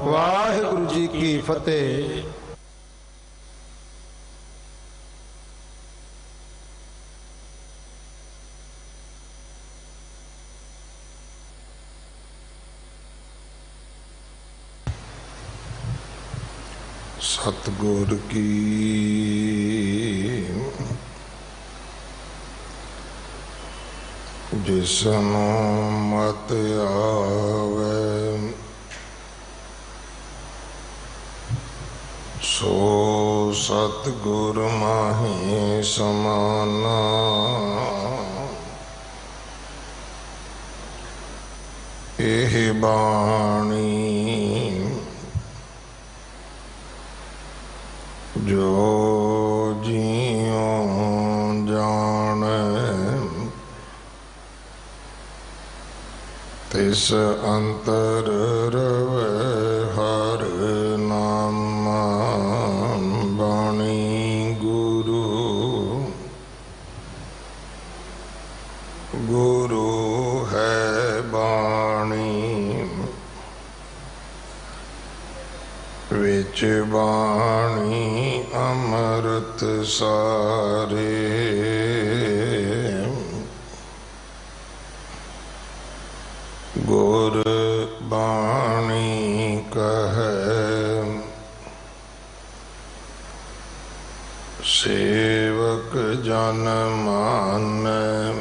वाहिगुरु जी की फतेह। सतगुर की जिसनो मत आवे सो सतगुर माही समाना। एह बाणी जो जियो जाने तिस अंतर रवे हर नामा। बाणी गुरु गुरु है बाणी विच बाणी अमृत सारे। गुर बाणी कहे सेवक जन मानै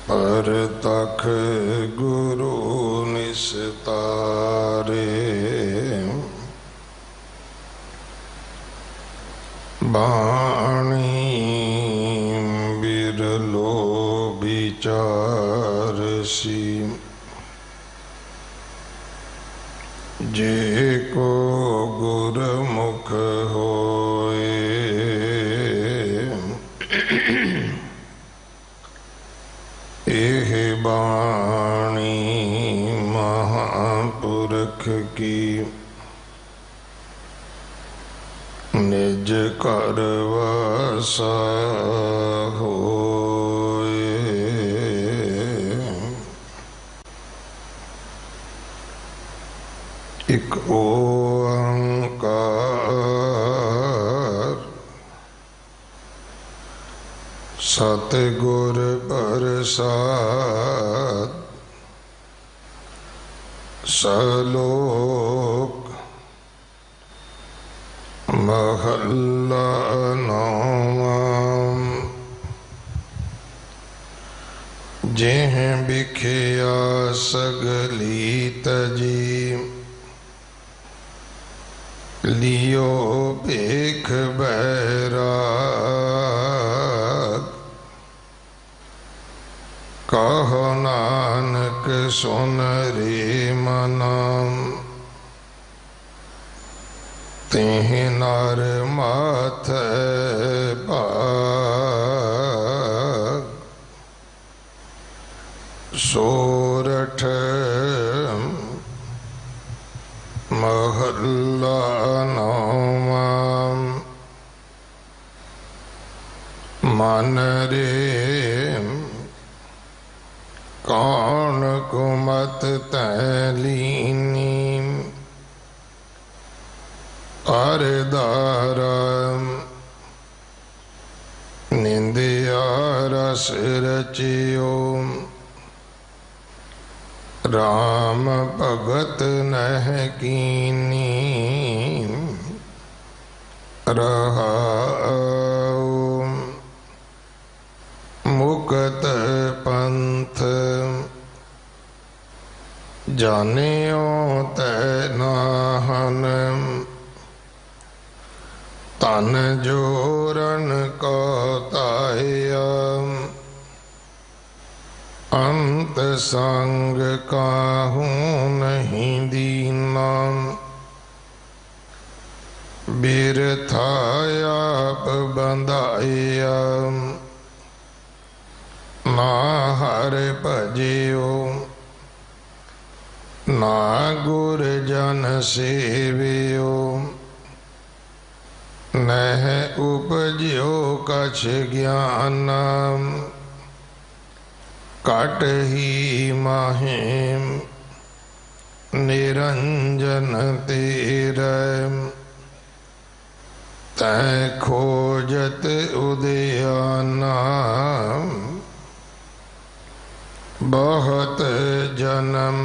पर तख गुरु निस्तारे। बाणी बिरलो विचारसी जे को गुरमुख होए। एह बाणी महापुरख की निज कर वासा होए। एक ओंकार सतगुर प्रसाद सलोक महल्ला नौवां। जेह बिखिया सगली तजी लियो भेख बैराग। कहो नानक सुन रे मना तिह नर माथे भाग। सोरठ महल्ला नौवां। मन रे कौन कुमत तैलीनी अरदारा। निंदिया रस रचियो राम भगत नह कीनी। रहाओ मुक्त पंथ जानियो तैनाहन। तन जोरन को ताया अंत संग काहू नहीं दीना। बिरथायाप बंधाया ना हर भजियो ना गुर जन सेवियो। नह उपजियो कछ ज्ञान कट ही माहिम निरंजन तेरै तै खोजत उदयाना बहुत जन्म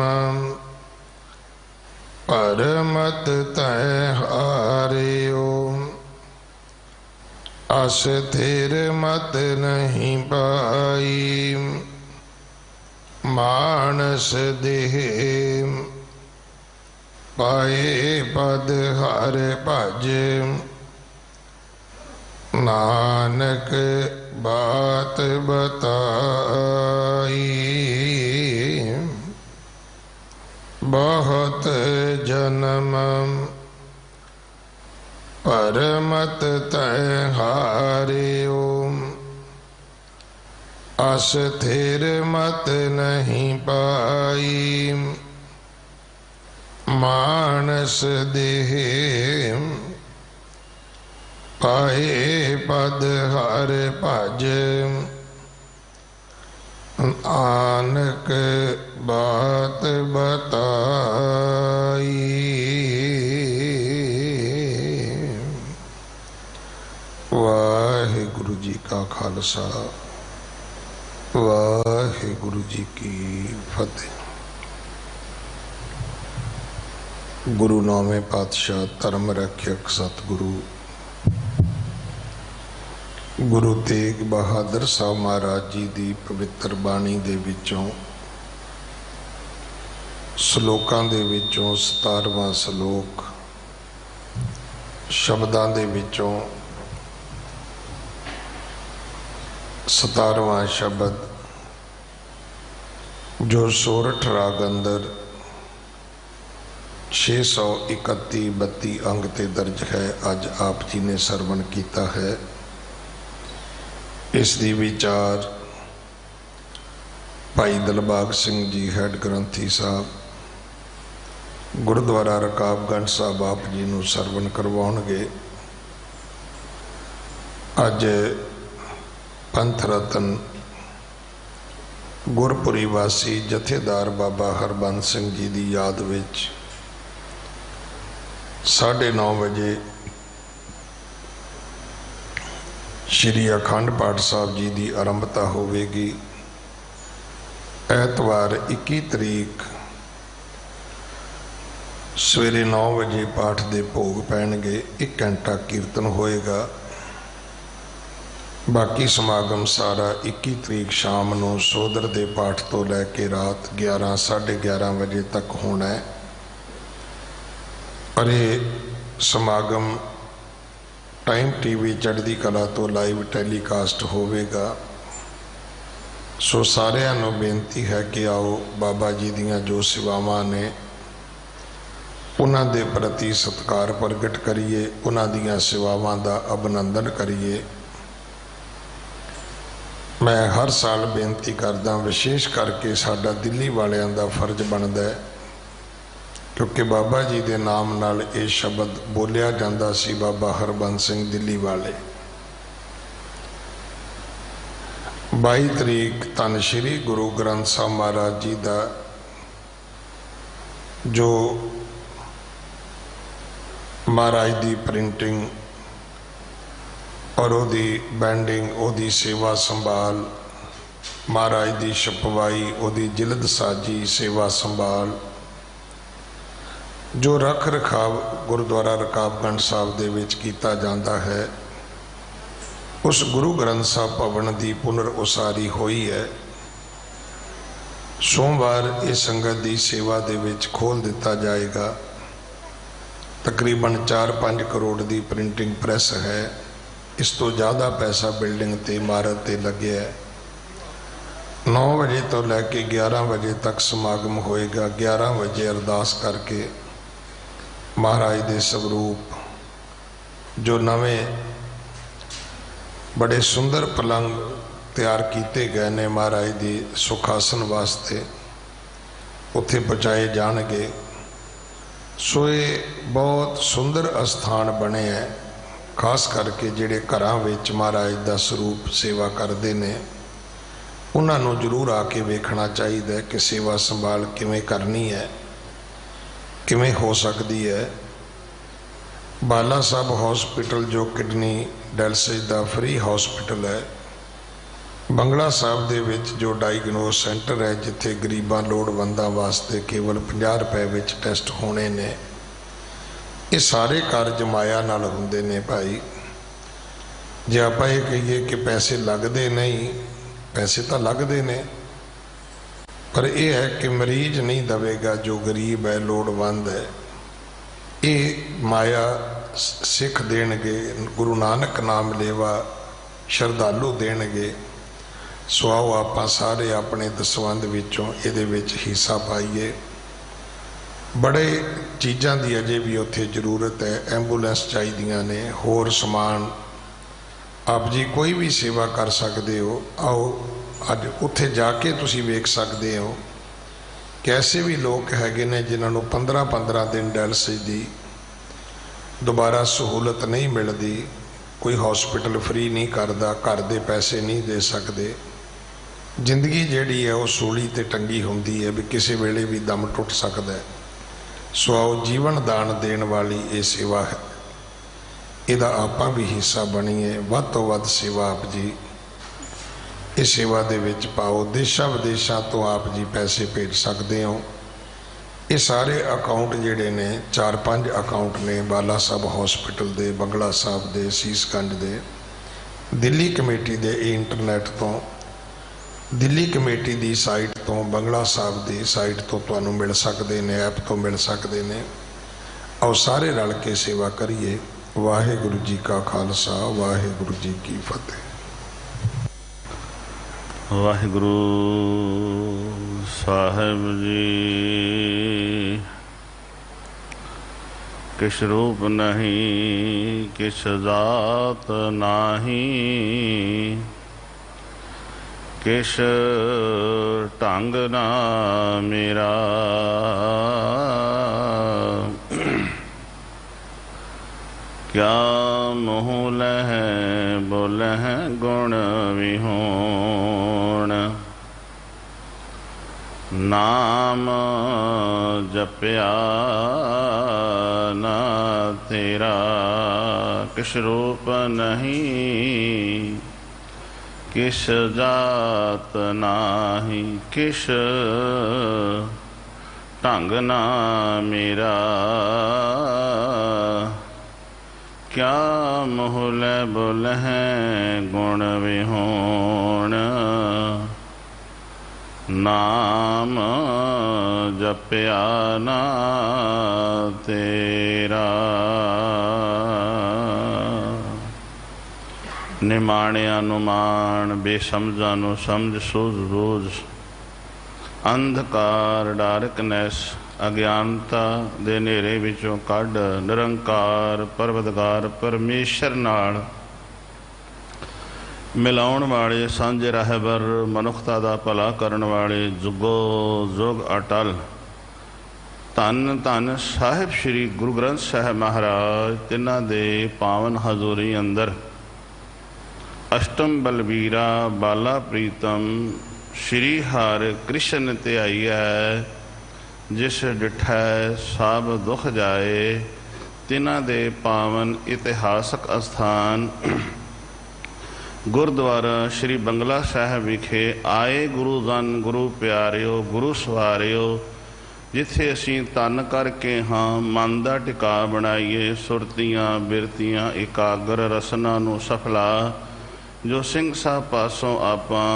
परमत तै हारियो अस्थिर मत नहीं पाई मानस देह पाए पद हर भज नानक बात बताई बहुत जन्म परमत तै हारियो अस्थिर मत नहीं पाई मानस देह पाए पद हर भज नानक बात बताई। वाहिगुरु जी का खालसा वाहिगुरु जी की फतेह। गुरु नौवें पातशाह धर्म रक्षक सतगुरु गुरु तेग बहादुर साहब महाराज जी की पवित्र बाणी दे विचों श्लोकां दे विचों 17वां श्लोक शब्दां दे विचों 17वां शब्द जो सोरठ राग अंदर 631-32 अंग ते दर्ज है, अज आप जी ने सरवण किया है। इस दी विचार भाई दिलबाग सिंह जी हैड ग्रंथी साहब गुरुद्वारा रकाबगंज साहब आप जी नूं सरवण करवाउणगे। अज पंथ रतन गुरपुरी वासी जथेदार बाबा हरबंस सिंह जी की याद विच 9:30 बजे श्री अखंड पाठ साहब जी की आरंभता होगी। ऐतवार 21 तरीक सवेरे 9 बजे पाठ के भोग पैणगे। 1 घंटा कीर्तन होएगा। बाकी समागम सारा 21 तरीक शाम को सोदर के पाठ तो लैके रात 11 11:30 बजे तक होना है। और ये समागम टाइम टीवी चढ़ती कला तो लाइव टैलीकास्ट होगा। सो सारिਆਂ ਨੂੰ बेनती है कि आओ बाबा जी दियां जो सेवावां ने उन्हां दे प्रति सत्कार प्रगट करिए, उन्हां दियां सेवावां दा अभिनंदन करिए। मैं हर साल बेनती करदा, विशेष करके साडा दिल्ली वालियां दा फर्ज बनदा है, क्योंकि बाबा जी के नाम नाल ये शब्द बोलिया जाता सी। बाबा हरबंस सिंह दिल्ली वाले 22 तरीक धन श्री गुरु ग्रंथ साहब महाराज जी का जो महाराज की प्रिंटिंग और ओदी बैंडिंग, ओदी सेवा संभाल, महाराज की छपवाई, ओदी जिलद साजी सेवा संभाल जो रख रखाव गुरुद्वारा रकाबगंज साहब दे विच कीता जाता है, उस गुरु ग्रंथ साहब भवन की पुनर उसारी हुई है। सोमवार इस संगत की सेवा दे विच खोल दिता जाएगा। तकरीबन 4-5 करोड़ की प्रिंटिंग प्रेस है। इस तो ज़्यादा पैसा बिल्डिंग ते इमारत ते लगे है। 9 बजे तो लैके 11 बजे तक समागम होएगा। 11 बजे अरदास करके महाराज के स्वरूप जो नवे बड़े सुंदर पलंग तैयार किए गए ने महाराज की सुखासन वास्ते उत्थे पहुँचाए जाणगे। सो ये बहुत सुंदर अस्थान बने हैं। खास करके जिहड़े घरां विच महाराज का स्वरूप सेवा करते हैं उन्होंने जरूर आके वेखना चाहिए कि सेवा संभाल किवें करनी है। किवें हो सकती है। बाला साहब हॉस्पिटल जो किडनी डायलिसिस का फ्री हॉस्पिटल है, बंगला साहब दे विच जो डायग्नोज सेंटर है जिथे गरीबां लोड़वंदां वास्ते केवल 50 रुपए विच टेस्ट होने ने, ये सारे कार्य माया नाल हुंदे ने भाई। जे आपां ये कहिए कि पैसे लगदे नहीं, पैसे तो लगदे ने, पर यह है कि मरीज नहीं दवेगा जो गरीब है लोड़वंद है। ये माया सिख देणगे, गुरु नानक नाम लेवा श्रद्धालु देणगे। सो आओ आपां सारे अपने दसवंध विचों इहदे विच हिस्सा पाईए। बड़े चीज़ां दी अजे भी उत्थे जरूरत है, एंबूलेंस चाहिदियां ने, होर समान आप जी कोई भी सेवा कर सकते हो। आओ अज उत्थे जाके तुसीं वेख सकते हो कैसे भी लोग हैगे ने जिन्होंने 15-15 दिन डायलिसिस दी दोबारा सहूलत नहीं मिलती, कोई हॉस्पिटल फ्री नहीं करता, घर दे पैसे नहीं दे सकते। जिंदगी जिहड़ी है वह सूली ते टंगी हुंदी है भी किसी वेले भी दम टुट सकता है। सो आओ जीवन दान देने वाली ये सेवा है, इहदा आपां भी हिस्सा बनीए। वध तो वध सेवा आप जी इस सेवा दे विच पाओ। देशां विदेशां तो आप जी पैसे भेज सकते हो। ये सारे अकाउंट जिहड़े ने 4-5 अकाउंट ने बाला साहब हॉस्पिटल दे, बंगला साहब दे, सीसगंज दे, दिल्ली कमेटी दे इंटरनेट तो, दिल्ली कमेटी दी साइट तो, बंगला साहब दी साइट तो तुहानूं मिल सकते हैं, ऐप तो मिल सकते हैं। आओ सारे रल के सेवा करिए। वाहिगुरू जी का खालसा, वाहिगुरू जी की फतेह। वाहिगुरू साहिब जी किश रूप नहीं, किश जात नाही, किश ढंग ना मेरा। क्या मोह लह बोलह गुण विहोण, नाम जपया ना तेरा। किश रूप नहीं, किश जात नाही, किश ढंग ना मेरा। क्या मोहल बुल है गुण विहोण, नाम जपया ना तेरा। निमाणिया नूं माण, बेसमझां नूं समझ, सूझ-बूझ, अंधकार डार्कनैस अज्ञानता दे नेरे विचों कढ़, निरंकार परवतगार परमेश्वर नाल मिलाउण वाले, सांझे रहबर, मनुखता दा भला करन वाले, जुगो जुग अटल धन धन साहिब श्री गुरु ग्रंथ साहिब महाराज, तिन्हां दे पावन हजूरी अंदर अष्टम बलबीरा बाला प्रीतम श्री हर कृष्ण ते आई है। जिस डिठै सब दुख जाए, तिन्हां दे पावन इतिहासक अस्थान गुरुद्वारा श्री बंगला साहिब विखे आए गुरु धन गुरु प्यारिओ गुरु सवारिओ, जिथे असीं तन करके हाँ मन दा टिका बनाइए। सुरतियां बिरतियां एकाग्र रसना नूं सफला, जो सिंह साहब पासों आपां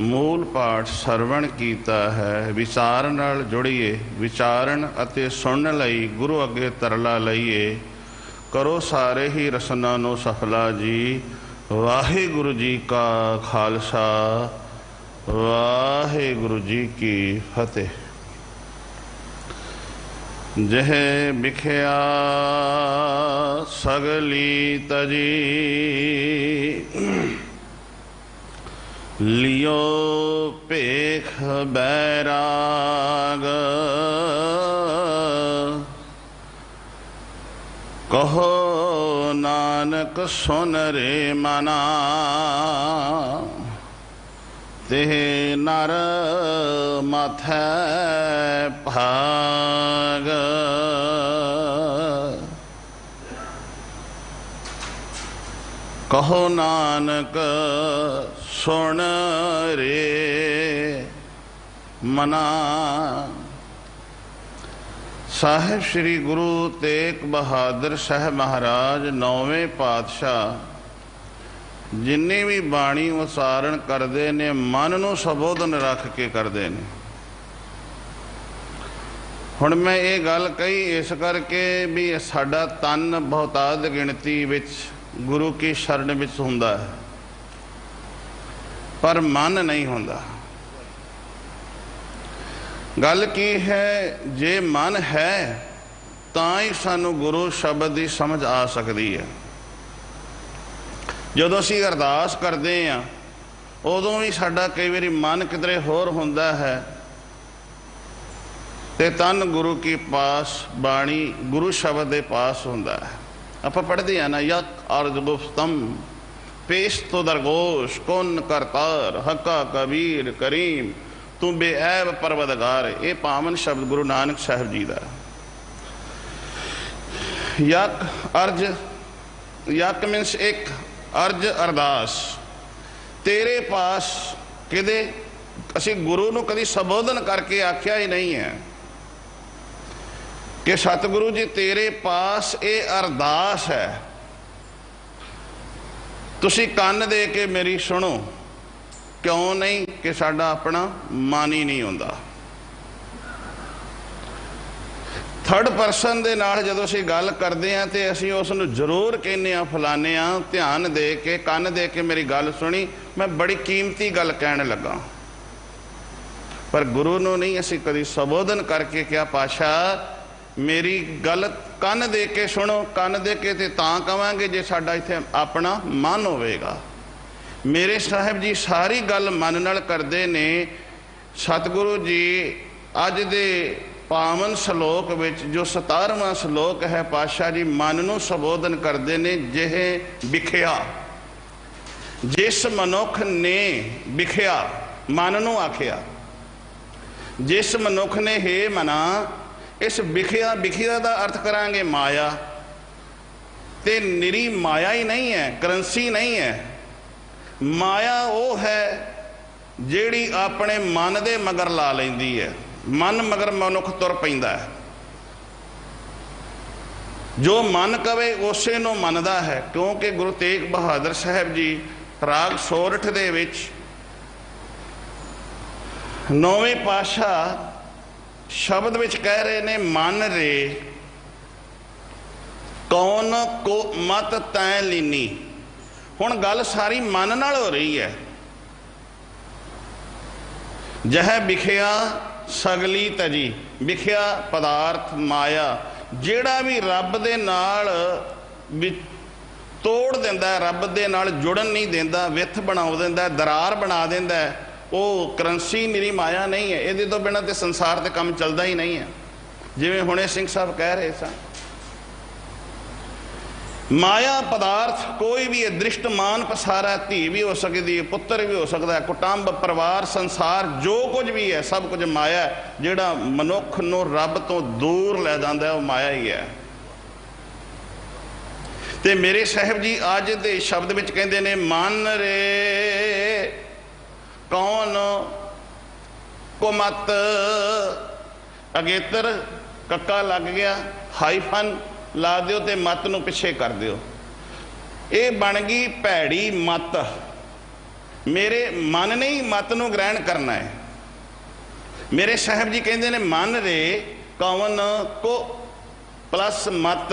मूल पाठ सरवण कीता है। विचार नाल जुड़िए, विचारण अते सुनन लई गुरु अगे तरला लईए। करो सारे ही रसना नूं सफला जी। वाहिगुरु जी का खालसा, वाहिगुरु जी की फतेह। जह बिखया सगली तजी, लियो पेख बैराग। कहो नानक सुन रे मना, तेह नर माथै भाग। कहो नानक सुन रे मना। साहिब श्री गुरु तेग बहादुर साहब महाराज 9वें पातशाह जिन्नी भी बाणी उच्चारण करते ने मन नूं संबोधन रख के करते हैं। हुण मैं ये गल कही इस करके भी साडा तन बहुतात गिणती विच गुरु की शरण विच हुंदा है, पर मन नहीं हुंदा। गल की है, जे मन है तां ही सानू गुरु शब्द की समझ आ सकती है। जदों असीं अरदास करते हैं उदों भी साडा कई बारी मन किधरे होर हुंदा है ते तन गुरु की पास बाणी गुरु शब्द के पास हुंदा है। आपां पढ़ते हैं ना, यक अर्ज गुफ्तम पेश तो दरगोश कौन करतार हक्का कबीर करीम तू बेऐब परवदगार। ये पावन शब्द गुरु नानक साहब जी का। यक अर्ज, यक मीनस एक, अर्ज अरदास तेरे पास किदे असी गुरु नूं कदी संबोधन करके आख्या ही नहीं है कि सतगुरु जी तेरे पास ये अरदास है, तुसी कान दे के मेरी सुनो। क्यों नहीं कि साडा अपना मन ही नहीं होंदा। थर्ड परसन दे नाल जदों असीं गल करदे हां ते असीं उस नूं जरूर कहने आ फलाने आ ध्यान दे के कान दे के मेरी गल सुनी, मैं बड़ी कीमती गल कहण लगा। पर गुरु नूं नहीं असीं कदी संबोधन करके क्या पातशाह मेरी गल कान दे के सुनो। कान दे के ते तां कहांगे जे साडा इत्थे अपना मन होवेगा। मेरे साहिब जी सारी गल मन नाल करदे ने। सतगुरु जी अज दे पावन श्लोक विच जो 17वां श्लोक है, पातशाह जी मन नूं संबोधन करदे ने। जिहे विखिया, जिस मनुख ने विखिया मन नूं आखिया, जिस मनुख ने हे मना, इस विखिया, विखिया का अर्थ करांगे माया। ते निरी माया ही नहीं है, करंसी नहीं है। माया वो है जिहड़ी अपने मन दे मगर ला लैंदी है। मन मगर मनुख तुर पैंदा है। जो मन कवे उसे नूं मनदा है। क्योंकि गुरु तेग बहादुर साहब जी राग सोरठ दे विच 9वें पातशाह शब्द विच कह रहे ने, मन रे कौन को मत तैं लीनी। हुण गल सारी मन नाल हो रही है। जह विखिया सगली तजी, विखिया पदार्थ माया जिहड़ा भी रब दे नाल तोड़ दिंदा है, रब दे नाल जुड़न नहीं दिंदा, विथ बना दिंदा, दरार बना दिंदा, वो करंसी निरी माया नहीं है। इहदे तो बिना तो संसार ते काम चलदा ही नहीं है। जिवें हुणे सिंह साहब कह रहे सन, माया पदार्थ कोई भी है, दृष्टमान पसारा, धी भी हो सकती है, पुत्र भी हो सकता है, कुटुंब परिवार संसार जो कुछ भी है सब कुछ माया है। जिहड़ा मनुख नूं रब तो दूर लै जांदा है वो माया ही है। ते मेरे साहिब जी अज दे शब्द विच कहंदे ने, मन रे कौन को मत, अगेतर कक्का लग गया, हाईफन ला दिओ ते मत नूं पिछे कर दिओ। ये बन गई भैड़ी मत। मेरे मन ने ही मत नूं ग्रहण करना है। मेरे साहब जी कहंदे ने, मन रे कौन को प्लस मत,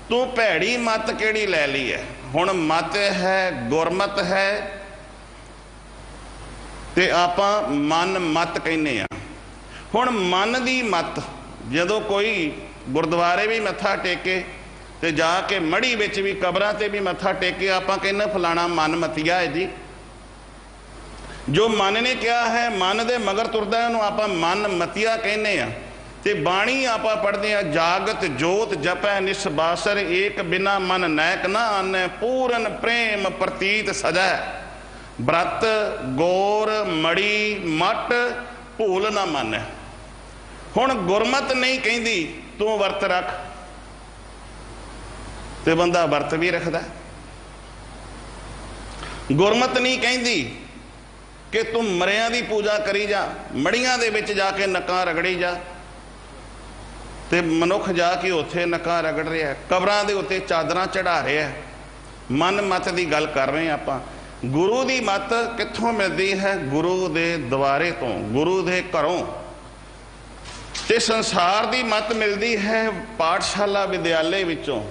तू भैड़ी मत केड़ी लै ली है। हुण मत है, गुरमत है, ते आपां मन मत कहने आ। हुण मन दी मत, जदों कोई गुरुद्वारे भी मत्था टेके ते जाके मड़ी विच भी कबरां ते भी मत्था टेके, आपां कहने फलाना मन मतिया है जी। जो मन ने क्या है, मन दे मगर तुरदा है, उहनूं आपां मन मतिया कहने आ। ते बाणी आपां पढ़दे आ, जागत जोत जपै निसबासर, एक बिना मन नैक ना आनै, पूरन प्रेम प्रतीत सजै। ब्रत गोर मड़ी मट भूल ना मन। हुण गुरमत नहीं कहती तू वर्त रख, ते बंदा वर्त भी रखदा। गुरमत नहीं कहती कि तू मरियां दी पूजा करी जा, मड़ियां दे विच जाके नक्कां रगड़ी जा, ते मनुख जाके उत्थे नक्कां रगड़ रहा है, कबरां दे उत्ते चादरां चढ़ा रहा है। मन मत की गल कर रहे हैं आपां। गुरु की मत कित्थों मिलती है? गुरु के द्वारे तो, गुरु के घरों। ते संसार की मत मिलती है पाठशाला विद्यालय विचों,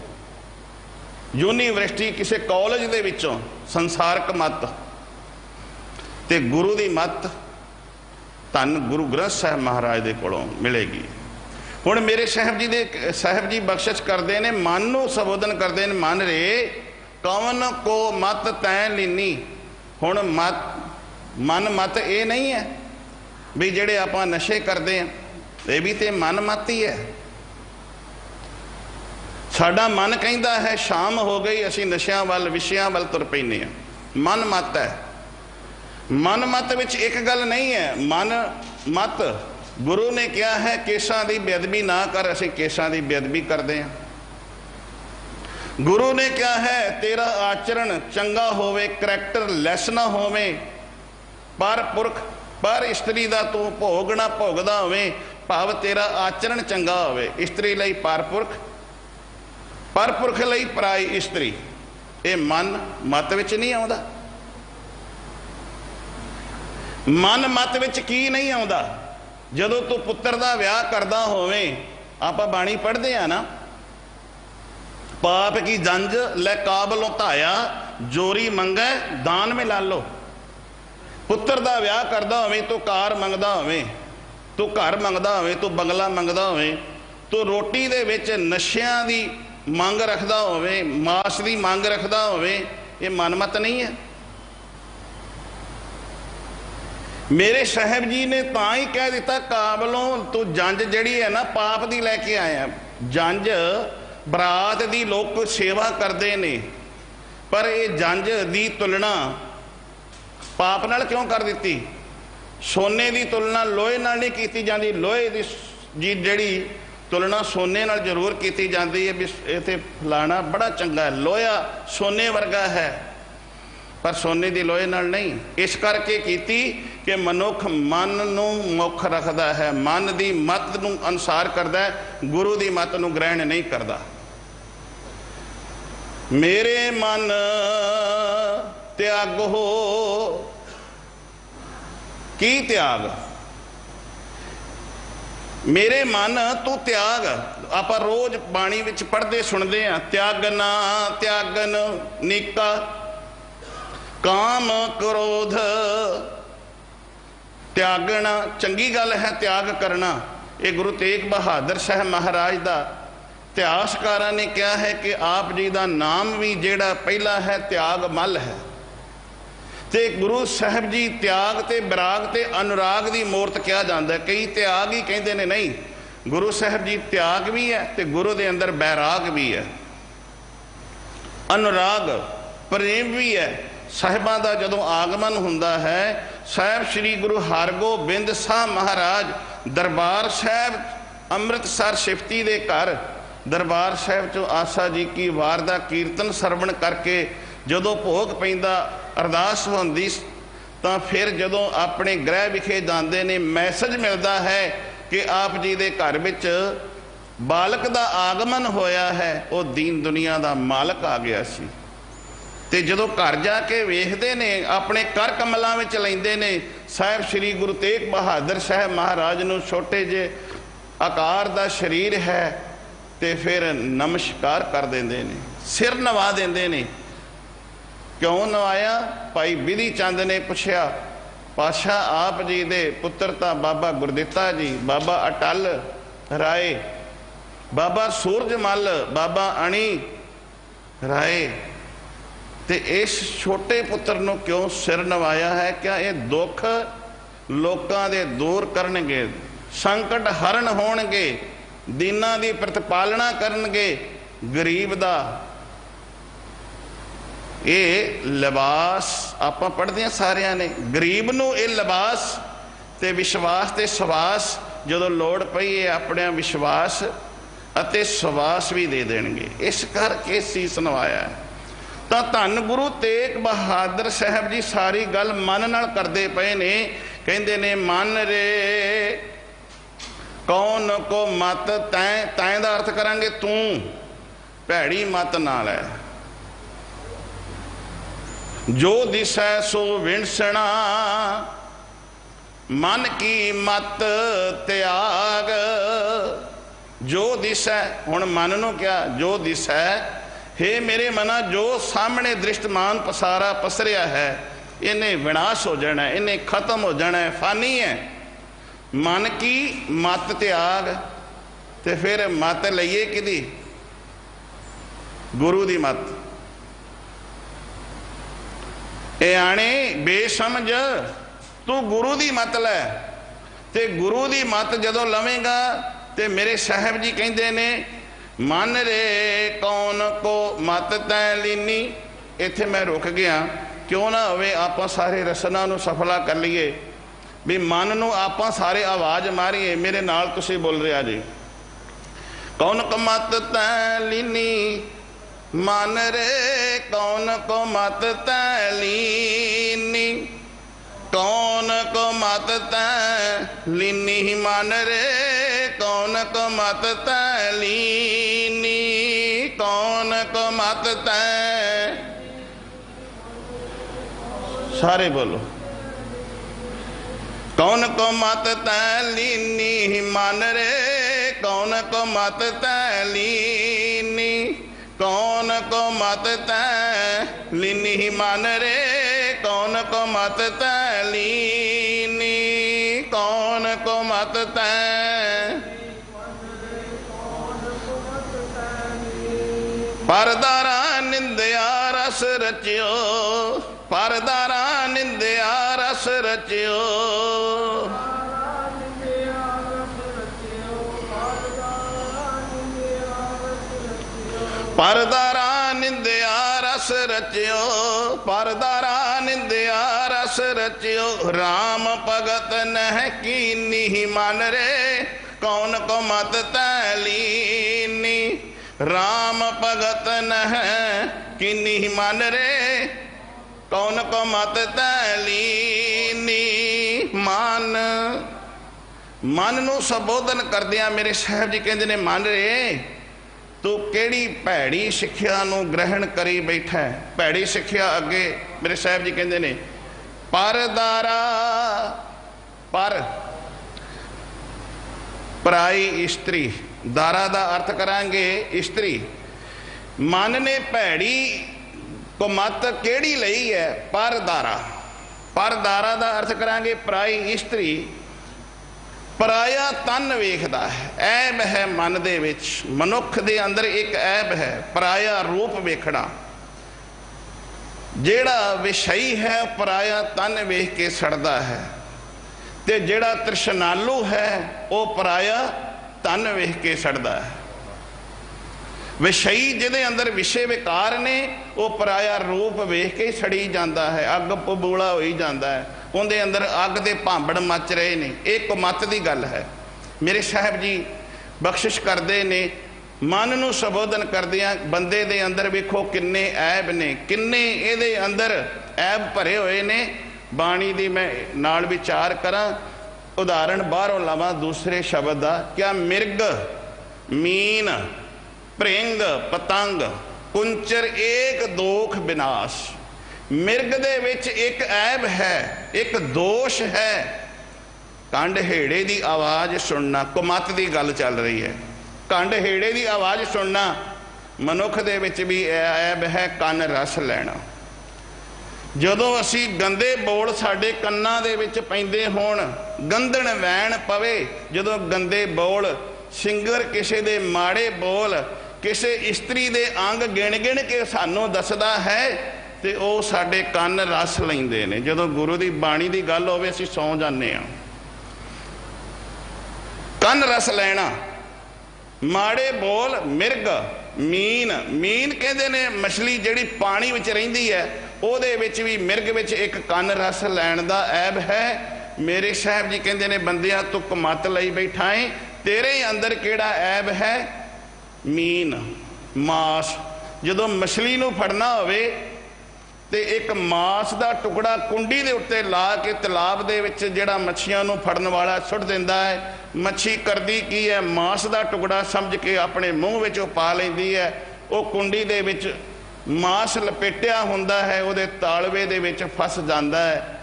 यूनीवर्सिटी किसी कॉलेज दे विचों, संसारक मत। ते गुरु की मत धन गुरु ग्रंथ साहिब महाराज के कोलों मिलेगी। हुण मेरे साहब जी बख्शिश करते हैं, मन नूं संबोधन करते हैं, मन रे कौन को मत तैं लीनी। हुण मन मत ये नहीं है भी जेड़े आपां नशे करते हैं, ये भी तो मन मत ही है। साडा मन कहता है शाम हो गई, असीं नशियां वल विषयां वल तुर पैने हैं, मन मत है। मन मत विच एक गल नहीं है। मन मत गुरु ने कहा है केसां की बेअदबी ना कर, असीं केसां की बेअदबी करते हैं। गुरु ने क्या है तेरा आचरण चंगा होवे, करैक्टर लैस ना होवे, पर पुरख पर इस्त्री का तू भोग ना भोगदा होवे, भाव तेरा आचरण चंगा होवे। इस्त्री लई परपुरख, परपुरख लई पराई इस्त्री। ये मन मत विच नहीं आउंदा। मन मत विच की नहीं आउंदा? जदों तू पुत्र का विआह करदा होवे, आपां बाणी पढ़दे आ ना, पाप की जंज लै काबलों धाया, जोरी मंगै दान में ला लो। पुत्र का विआह करदा होवे, तू कार मंगदा होवे, तू घर मंगदा होवे, तू बंगला मंगदा होवे, तू रोटी दे विच नशियां दी मंग रखदा होवे, मास की मंग रखदा होवे, ये मनमत नहीं है। मेरे साहब जी ने तां ही कह दिता काबलों तू जंज जड़ी है ना पाप की लैके आया। जंज बरात की लोग सेवा करते हैं, पर ये जंज की तुलना पाप नाल क्यों कर दी? सोने की तुलना लोहे नाल नहीं की जाती। लोहे की जी जड़ी तुलना सोने नाल जरूर की जाती है भी इत्थे फलाना बड़ा चंगा है, लोहा सोने वर्गा है, पर सोने की लोहे नाल नहीं। इस करके कीती कि मनुख मन नूं मुख रखता है, मन की मत नूं अनुसार करता है, गुरु की मत नूं ग्रहण नहीं करता। मेरे मन त्याग हो, की त्याग? मेरे मन तू त्याग। आप रोज बाणी विच पढ़ते सुनते हैं, त्यागना त्यागन निका काम क्रोध। त्यागना चंगी गल है, त्याग करना। ये गुरु तेग बहादुर साहब महाराज का इतिहासकारा ने कहा है कि आप जी का नाम भी जेड़ा पहला है त्याग मल है। ते गुरु साहब जी त्याग ते विराग ते अनुराग की मूर्त कहा जाता है। कई त्याग ही कहते ने, नहीं, गुरु साहब जी त्याग भी है ते गुरु के अंदर बैराग भी है, अनुराग प्रेम भी है। साहिबां का जदों आगमन हुंदा है, साहब श्री गुरु हरगोबिंद साहब महाराज दरबार साहब अमृतसर शिफ्ती दे घर दरबार साहब चो आसा जी की वार का कीर्तन सरवण करके जदों भोग पैंदा अरदास होंदी, तो फिर जदों अपने गृह विखे जाते ने मैसेज मिलता है कि आप जी के घर विच बालक का आगमन होया है, वो दीन दुनिया का मालक आ गया सी। ते जदों घर जाके वेखते ने अपने कर कमलों में लैंदे ने, साहब श्री गुरु तेग बहादुर साहब महाराज नूं छोटे जे आकार का शरीर है, ते फिर नमस्कार कर देंदे ने, सिर नवा देंदे ने। क्यों नवाया? भाई बिधि चंद ने पूछया, पातशाह आप जी दे पुत्र तां बाबा गुरदित्ता जी, बाबा अटल राय, बाबा सूरजमल, बाबा अणी राय, ते इस छोटे पुत्र नूं क्यों सिर नवाया है? क्या ये दुख लोकां दे दूर करनगे, संकट हरण होणगे, दीनां दी प्रतिपालना करनगे, गरीब दा ये लिबास आपां पढ़दे हैं सारियां ने, गरीब नूं ये लिबास ते विश्वास ते सवास जदों लोड़ पई ये अपने विश्वास अते सवास भी दे देणगे। इस करके सीस नवाया है। ਤਾਂ ਧੰਨ ਗੁਰੂ ਤੇਗ ਬਹਾਦਰ ਸਾਹਿਬ ਜੀ ਸਾਰੀ ਗੱਲ ਮਨ ਨਾਲ ਕਰਦੇ ਪਏ ਨੇ। ਕਹਿੰਦੇ ਨੇ ਮਨ ਰੇ ਕੌਣ ਕੋ ਮਤ ਤੈਂ, ਤੈਂ ਦਾ ਅਰਥ ਕਰਾਂਗੇ ਤੂੰ, ਭੈੜੀ ਮਤ ਨਾਲ ਹੈ। ਜੋ ਦਿਸੈ ਸੋ ਵਿਣਸਣਾ ਮਨ ਕੀ ਮਤ ਤਿਆਗ। ਜੋ ਦਿਸੈ, ਹੁਣ ਮਨ ਨੂੰ ਕਿਹਾ ਜੋ ਦਿਸੈ, हे मेरे मना जो सामने दृष्टमान पसारा पसरिया है इन्हें विनाश हो जाना है, इन्हें खत्म हो जाना है, फानी है। मन की मत त्याग, ते फिर मत लईए किदी? गुरु दी मत। ए आने बेसमझ तू गुरु दी मत लै, ते गुरु दी मत जदों लवेगा ते मेरे साहब जी कहते ने मन रे कौन को मत तैं लीनी। इत्थे मैं रुक गया, क्यों ना होवे आपां सारे रसना नूं सफला कर लीए भी मन नूं आपां सारे आवाज़ मारीए। मेरे नाल तुसीं बोल रहा जी। कौन को मत तैं लीनी मन रे कौन को मत तैं लीनी। कौन को मत तैं लीनी मन रे कौन को मत तैं लीनी। कौन को मत तैं, सारे बोलो। कौन को मत तैं लीनी मन रे कौन को मत तैं लीनी। कौन को मत तैं लीनी मन रे कौन को मत तैं लीनी। कौन को मत तैं परदारा निंदया रस रचियो। परदारा निंदया रस रचियो। परदारा निंदया रस रचियो। परदारा निंदया रस रचियो। राम भगत नह कीनी मन रे कौन को मत तैं लीनी। राम भगत नह कीनी मन रे कौन को मत तैं लीनी। मन, मन नूं संबोधन करदियां मेरे साहब जी कहंदे ने मन रे तू केड़ी भैड़ी सिक्ख्या नूं ग्रहण करी बैठा है। भैड़ी सिक्ख्या अगे मेरे साहब जी कहंदे ने परदारा, पर पराई इस्त्री, दारा दा अर्थ करांगे इस्त्री। मन ने भैड़ी को मत केड़ी लई है? परदारा। परदारा दा अर्थ करांगे पराई इस्त्री। पराया तन वेखदा है, ऐब है मन दे विच। मनुख दे अंदर एक ऐब है, पराया रूप वेखना। जेड़ा विषयी है पराया तन वेख के सड़दा है, ते जेड़ा तृष्णालु है वो पराया तन वेख के सड़दा है। विषयी जिहदे अंदर विषय विकार ने वो पराया रूप वेख के सड़ी जाता है, अग पबूला हो ही जाता है, उनके अंदर अग दे भांबड़ मच रहे ने। एक मत की गल है। मेरे साहब जी बख्शिश करते ने मन नूं संबोधन करदियां बंदे दे अंदर वेखो किन्ने ऐब ने, किन्ने इहदे अंदर ऐब भरे हुए ने। बाणी दी मैं नाल विचार करा, उदाहरण बाहरों लवां दूसरे शब्द दा। क्या मिर्ग, मीन, भृंग, पतंग, कुंचर एक दोख विनाश। मिर्ग दे विच एक ऐब है, एक दोष है, कंड हेड़े की आवाज़ सुनना। कुमत की गल चल रही है, कंड हेड़े की आवाज़ सुनना। मनुख दे विच भी ऐब है कन रस लैना। जदों असी गंदे बोल साडे कन्नां दे विच पैंदे होण, गंदण वैण पवे, जदों गंदे बोल सिंगर किसी दे माड़े बोल किसी इस्त्री दे अंग गिण गिण के सानू दसदा है ते ओ साडे कन रस लैंदे ने। जदों गुरु की बाणी की गल होवे असीं सौ जाने आ। कन रस लैना, माड़े बोल, मिर्ग, मीन। मीन कहते ने मछली जिहड़ी पानी विच रहिंदी है, ਉਹਦੇ ਵਿੱਚ भी मिर्ग विच एक कन रस लैण दा ऐब है। मेरे साहब जी कहते ने बंदिया तू कमत लई बैठा है, तेरे अंदर केड़ा ऐब है? मीन, मास, ਜਦੋਂ ਮਛਲੀ ਨੂੰ ਫੜਨਾ ਹੋਵੇ ਤੇ ਇੱਕ ਮਾਸ ਦਾ ਟੁਕੜਾ ਕੁੰਡੀ ਦੇ ਉੱਤੇ ਲਾ ਕੇ ਤਲਾਬ ਦੇ ਵਿੱਚ ਜਿਹੜਾ ਮੱਛੀਆਂ ਨੂੰ ਫੜਨ ਵਾਲਾ ਸੁੱਟ ਦਿੰਦਾ ਹੈ। ਮੱਛੀ ਕਰਦੀ ਕੀ ਹੈ, ਮਾਸ ਦਾ ਟੁਕੜਾ ਸਮਝ ਕੇ ਆਪਣੇ ਮੂੰਹ ਵਿੱਚ ਉਹ ਪਾ ਲੈਂਦੀ ਹੈ। ਉਹ ਕੁੰਡੀ ਦੇ ਵਿੱਚ ਮਾਸ ਲਪੇਟਿਆ ਹੁੰਦਾ ਹੈ, ਉਹਦੇ ਤਾਲਵੇ ਦੇ ਵਿੱਚ ਫਸ ਜਾਂਦਾ ਹੈ,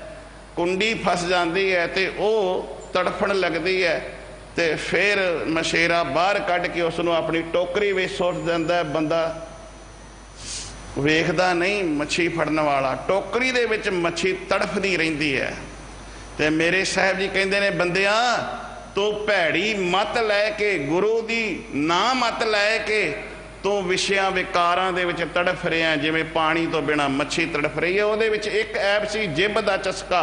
ਕੁੰਡੀ ਫਸ ਜਾਂਦੀ ਹੈ ਤੇ ਉਹ ਤੜਫਣ ਲੱਗਦੀ ਹੈ। ਤੇ ਫਿਰ ਮਛੇਰਾ ਬਾਹਰ ਕੱਢ ਕੇ ਉਸ ਨੂੰ ਆਪਣੀ ਟੋਕਰੀ ਵਿੱਚ ਸੁੱਟ ਦਿੰਦਾ। ਬੰਦਾ ਵੇਖਦਾ ਨਹੀਂ, ਮੱਛੀ ਫੜਨ ਵਾਲਾ ਟੋਕਰੀ ਦੇ ਵਿੱਚ ਮੱਛੀ ਤੜਫਦੀ ਰਹਿੰਦੀ ਹੈ। ਤੇ ਮੇਰੇ ਸਾਹਿਬ ਜੀ ਕਹਿੰਦੇ ਨੇ, ਬੰਦਿਆ ਤੂੰ ਭੈੜੀ ਮੱਤ ਲੈ ਕੇ, ਗੁਰੂ ਦੀ ਨਾ ਮੱਤ ਲੈ ਕੇ ਤੂੰ ਵਿਸ਼ਿਆਂ ਵਿਕਾਰਾਂ ਦੇ ਵਿੱਚ ਤੜਫ ਰਿਹਾ, ਜਿਵੇਂ ਪਾਣੀ ਤੋਂ ਬਿਨਾਂ ਮੱਛੀ ਤੜਫ ਰਹੀ ਹੈ। ਉਹਦੇ ਵਿੱਚ ਇੱਕ ਐਬ ਸੀ ਜਿੱਬ ਦਾ ਚਸਕਾ,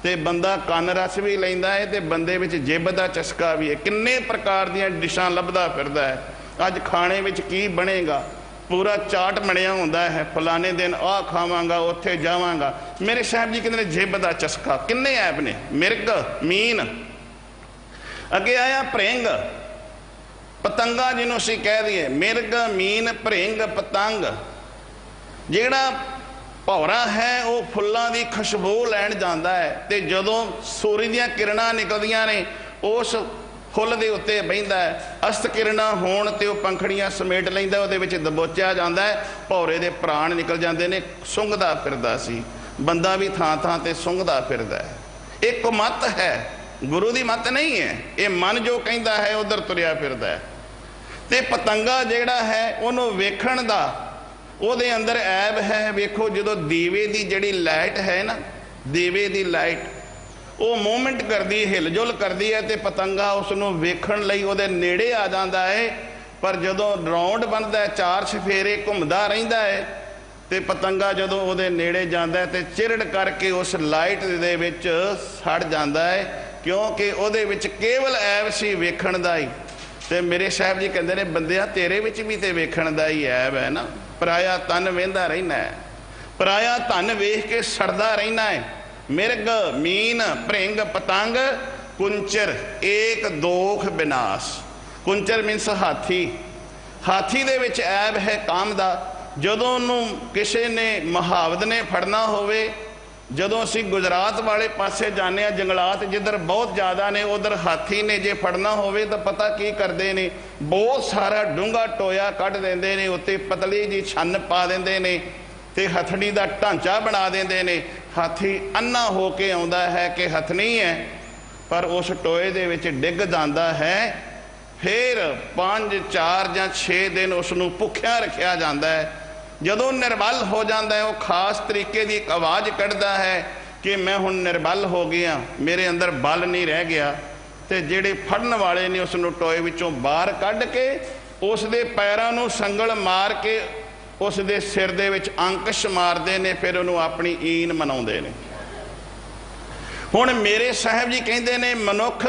ਤੇ ਬੰਦਾ ਕੰਨ ਰਸ ਵੀ ਲੈਂਦਾ ਹੈ ਤੇ ਬੰਦੇ ਵਿੱਚ ਜਿੱਬ ਦਾ ਚਸਕਾ ਵੀ ਹੈ। ਕਿੰਨੇ ਪ੍ਰਕਾਰ ਦੀਆਂ ਡਿਸ਼ਾਂ ਲੱਭਦਾ ਫਿਰਦਾ ਹੈ। ਅੱਜ ਖਾਣੇ ਵਿੱਚ ਕੀ ਬਣੇਗਾ, ਪੂਰਾ ਚਾਟ ਬਣਿਆ ਹੁੰਦਾ ਹੈ, ਫਲਾਣੇ ਦਿਨ ਆਹ ਖਾਵਾਂਗਾ, ਉੱਥੇ ਜਾਵਾਂਗਾ। ਮੇਰੇ ਸਾਹਿਬ ਜੀ ਕਹਿੰਦੇ ਨੇ ਜਿੱਬ ਦਾ ਚਸਕਾ। ਕਿੰਨੇ ਐਬ ਨੇ, ਮਿਰਗ, ਮੀਨ, ਅੱਗੇ ਆਇਆ ਭਰਿੰਗ, ਪਤੰਗਾ ਜਿਹਨੂੰ ਅਸੀਂ ਕਹਿ ਦਈਏ, ਮਿਰਗ, ਮੀਨ, ਭਰਿੰਗ, ਪਤੰਗ। ਜਿਹੜਾ ਭੌਰਾ ਹੈ ਉਹ ਫੁੱਲਾਂ ਦੀ ਖੁਸ਼ਬੂ ਲੈਣ ਜਾਂਦਾ ਹੈ, ਤੇ ਜਦੋਂ ਸੂਰਜ ਦੀਆਂ ਕਿਰਨਾਂ ਨਿਕਲਦੀਆਂ ਨੇ ਉਸ ਫੁੱਲ ਦੇ ਉੱਤੇ ਬਹਿੰਦਾ ਹੈ। ਅਸਤ ਕਿਰਨਾਂ ਹੋਣ ਤੇ ਉਹ ਪੰਖੜੀਆਂ ਸਮੇਟ ਲੈਂਦਾ, ਉਹਦੇ ਵਿੱਚ ਦਬੋਚਿਆ ਜਾਂਦਾ ਹੈ। ਭੌਰੇ ਦੇ ਪ੍ਰਾਣ ਨਿਕਲ ਜਾਂਦੇ ਨੇ। ਸੁੰਘਦਾ ਫਿਰਦਾ ਸੀ, ਬੰਦਾ ਵੀ ਥਾਂ ਥਾਂ ਤੇ ਸੁੰਘਦਾ ਫਿਰਦਾ ਹੈ। ਇੱਕ ਮੱਤ ਹੈ, ਗੁਰੂ ਦੀ ਮੱਤ ਨਹੀਂ ਹੈ। ਇਹ ਮਨ ਜੋ ਕਹਿੰਦਾ ਹੈ ਉਧਰ ਤੁਰਿਆ ਫਿਰਦਾ ਹੈ। ਤੇ ਪਤੰਗਾ ਜਿਹੜਾ ਹੈ ਉਹਨੂੰ ਵੇਖਣ ਦਾ ਉਹਦੇ ਅੰਦਰ ਐਬ ਹੈ। ਵੇਖੋ, ਜਦੋਂ ਦੀਵੇ ਦੀ ਜਿਹੜੀ ਲਾਈਟ ਹੈ ਨਾ, ਦੀਵੇ ਦੀ ਲਾਈਟ ਉਹ ਮੂਵਮੈਂਟ ਕਰਦੀ, ਹਿਲਜੁਲ ਕਰਦੀ ਹੈ, ਤੇ ਪਤੰਗਾ ਉਸ ਨੂੰ ਵੇਖਣ ਲਈ ਉਹਦੇ ਨੇੜੇ ਆ ਜਾਂਦਾ ਹੈ। ਪਰ ਜਦੋਂ ਰਾਉਂਡ ਬਣਦਾ, ਚਾਰ ਚਫੇਰੇ ਘੁੰਮਦਾ ਰਹਿੰਦਾ ਹੈ, ਤੇ ਪਤੰਗਾ ਜਦੋਂ ਉਹਦੇ ਨੇੜੇ ਜਾਂਦਾ ਤੇ ਚਿਰੜ ਕਰਕੇ ਉਸ ਲਾਈਟ ਦੇ ਵਿੱਚ ਸੜ ਜਾਂਦਾ ਹੈ, ਕਿਉਂਕਿ ਉਹਦੇ ਵਿੱਚ ਕੇਵਲ ਐਬ ਸੀ ਵੇਖਣ ਦਾ ਹੀ। ਤੇ ਮੇਰੇ ਸਾਹਿਬ ਜੀ ਕਹਿੰਦੇ ਨੇ, ਬੰਦਿਆ ਤੇਰੇ ਵਿੱਚ ਵੀ ਤੇ ਵੇਖਣ ਦਾ ਹੀ ਐਬ ਹੈ ਨਾ। ਪਰਾਇਆ ਤਨ ਵੇਂਦਾ ਰਹਿਣਾ ਹੈ, ਪਰਾਇਆ ਧਨ ਵੇਖ ਕੇ ਸੜਦਾ ਰਹਿਣਾ ਹੈ। ਮਿਰਗ, ਮੀਨ, ਭਰਿੰਗ, ਪਤੰਗ, ਕੁੰਚਰ, ਏਕ ਦੋਖ ਵਿਨਾਸ਼। ਕੁੰਚਰ ਮੀਨਸ ਹਾਥੀ। ਹਾਥੀ ਦੇ ਵਿੱਚ ਐਬ ਹੈ ਕਾਮ ਦਾ। ਜਦੋਂ ਉਹਨੂੰ ਕਿਸੇ ਨੇ ਮੁਹਾਵਤ ਨੇ ਫੜਨਾ ਹੋਵੇ, ਜਦੋਂ ਅਸੀਂ ਗੁਜਰਾਤ ਵਾਲੇ ਪਾਸੇ ਜਾਂਦੇ ਹਾਂ, ਜੰਗਲਾਤ ਜਿੱਧਰ ਬਹੁਤ ਜ਼ਿਆਦਾ ਨੇ, ਉਧਰ ਹਾਥੀ ਨੇ ਜੇ ਫੜਨਾ ਹੋਵੇ ਤਾਂ ਪਤਾ ਕੀ ਕਰਦੇ ਨੇ, ਬਹੁਤ ਸਾਰਾ ਡੂੰਘਾ ਟੋਇਆ ਕੱਢ ਦਿੰਦੇ ਨੇ, ਉੱਤੇ ਪਤਲੀ ਜੀ ਛੰਨ ਪਾ ਦਿੰਦੇ ਨੇ ਤੇ ਹਥੜੀ ਦਾ ਢਾਂਚਾ ਬਣਾ ਦਿੰਦੇ ਨੇ। ਹਾਥੀ ਅੰਨਾ ਹੋ ਕੇ ਆਉਂਦਾ ਹੈ ਕਿ ਹਥਨੀ ਹੈ, ਪਰ ਉਸ ਟੋਏ ਦੇ ਵਿੱਚ ਡਿੱਗ ਜਾਂਦਾ ਹੈ। ਫਿਰ 5, 4 ਜਾਂ 6 ਦਿਨ ਉਸ ਨੂੰ ਭੁੱਖਿਆ ਰੱਖਿਆ ਜਾਂਦਾ ਹੈ। ਜਦੋਂ ਨਿਰਬਲ ਹੋ ਜਾਂਦਾ ਹੈ, ਉਹ ਖਾਸ ਤਰੀਕੇ ਦੀ ਇੱਕ ਆਵਾਜ਼ ਕੱਢਦਾ ਹੈ ਕਿ ਮੈਂ ਹੁਣ ਨਿਰਬਲ ਹੋ ਗਿਆ, ਮੇਰੇ ਅੰਦਰ ਬਲ ਨਹੀਂ ਰਹਿ ਗਿਆ। ਤੇ ਜਿਹੜੇ ਫੜਨ ਵਾਲੇ ਨੇ ਉਸ ਨੂੰ ਟੋਏ ਵਿੱਚੋਂ ਬਾਹਰ ਕੱਢ ਕੇ ਉਸ ਦੇ ਪੈਰਾਂ ਨੂੰ ਸੰਗਲ ਮਾਰ ਕੇ ਉਸ ਦੇ ਸਿਰ ਦੇ ਵਿੱਚ ਅੰਕਸ਼ ਮਾਰਦੇ ਨੇ, ਫਿਰ ਉਹਨੂੰ ਆਪਣੀ ਈਨ ਮਨਾਉਂਦੇ ਨੇ। ਹੁਣ ਮੇਰੇ ਸਾਹਿਬ ਜੀ ਕਹਿੰਦੇ ਨੇ, ਮਨੁੱਖ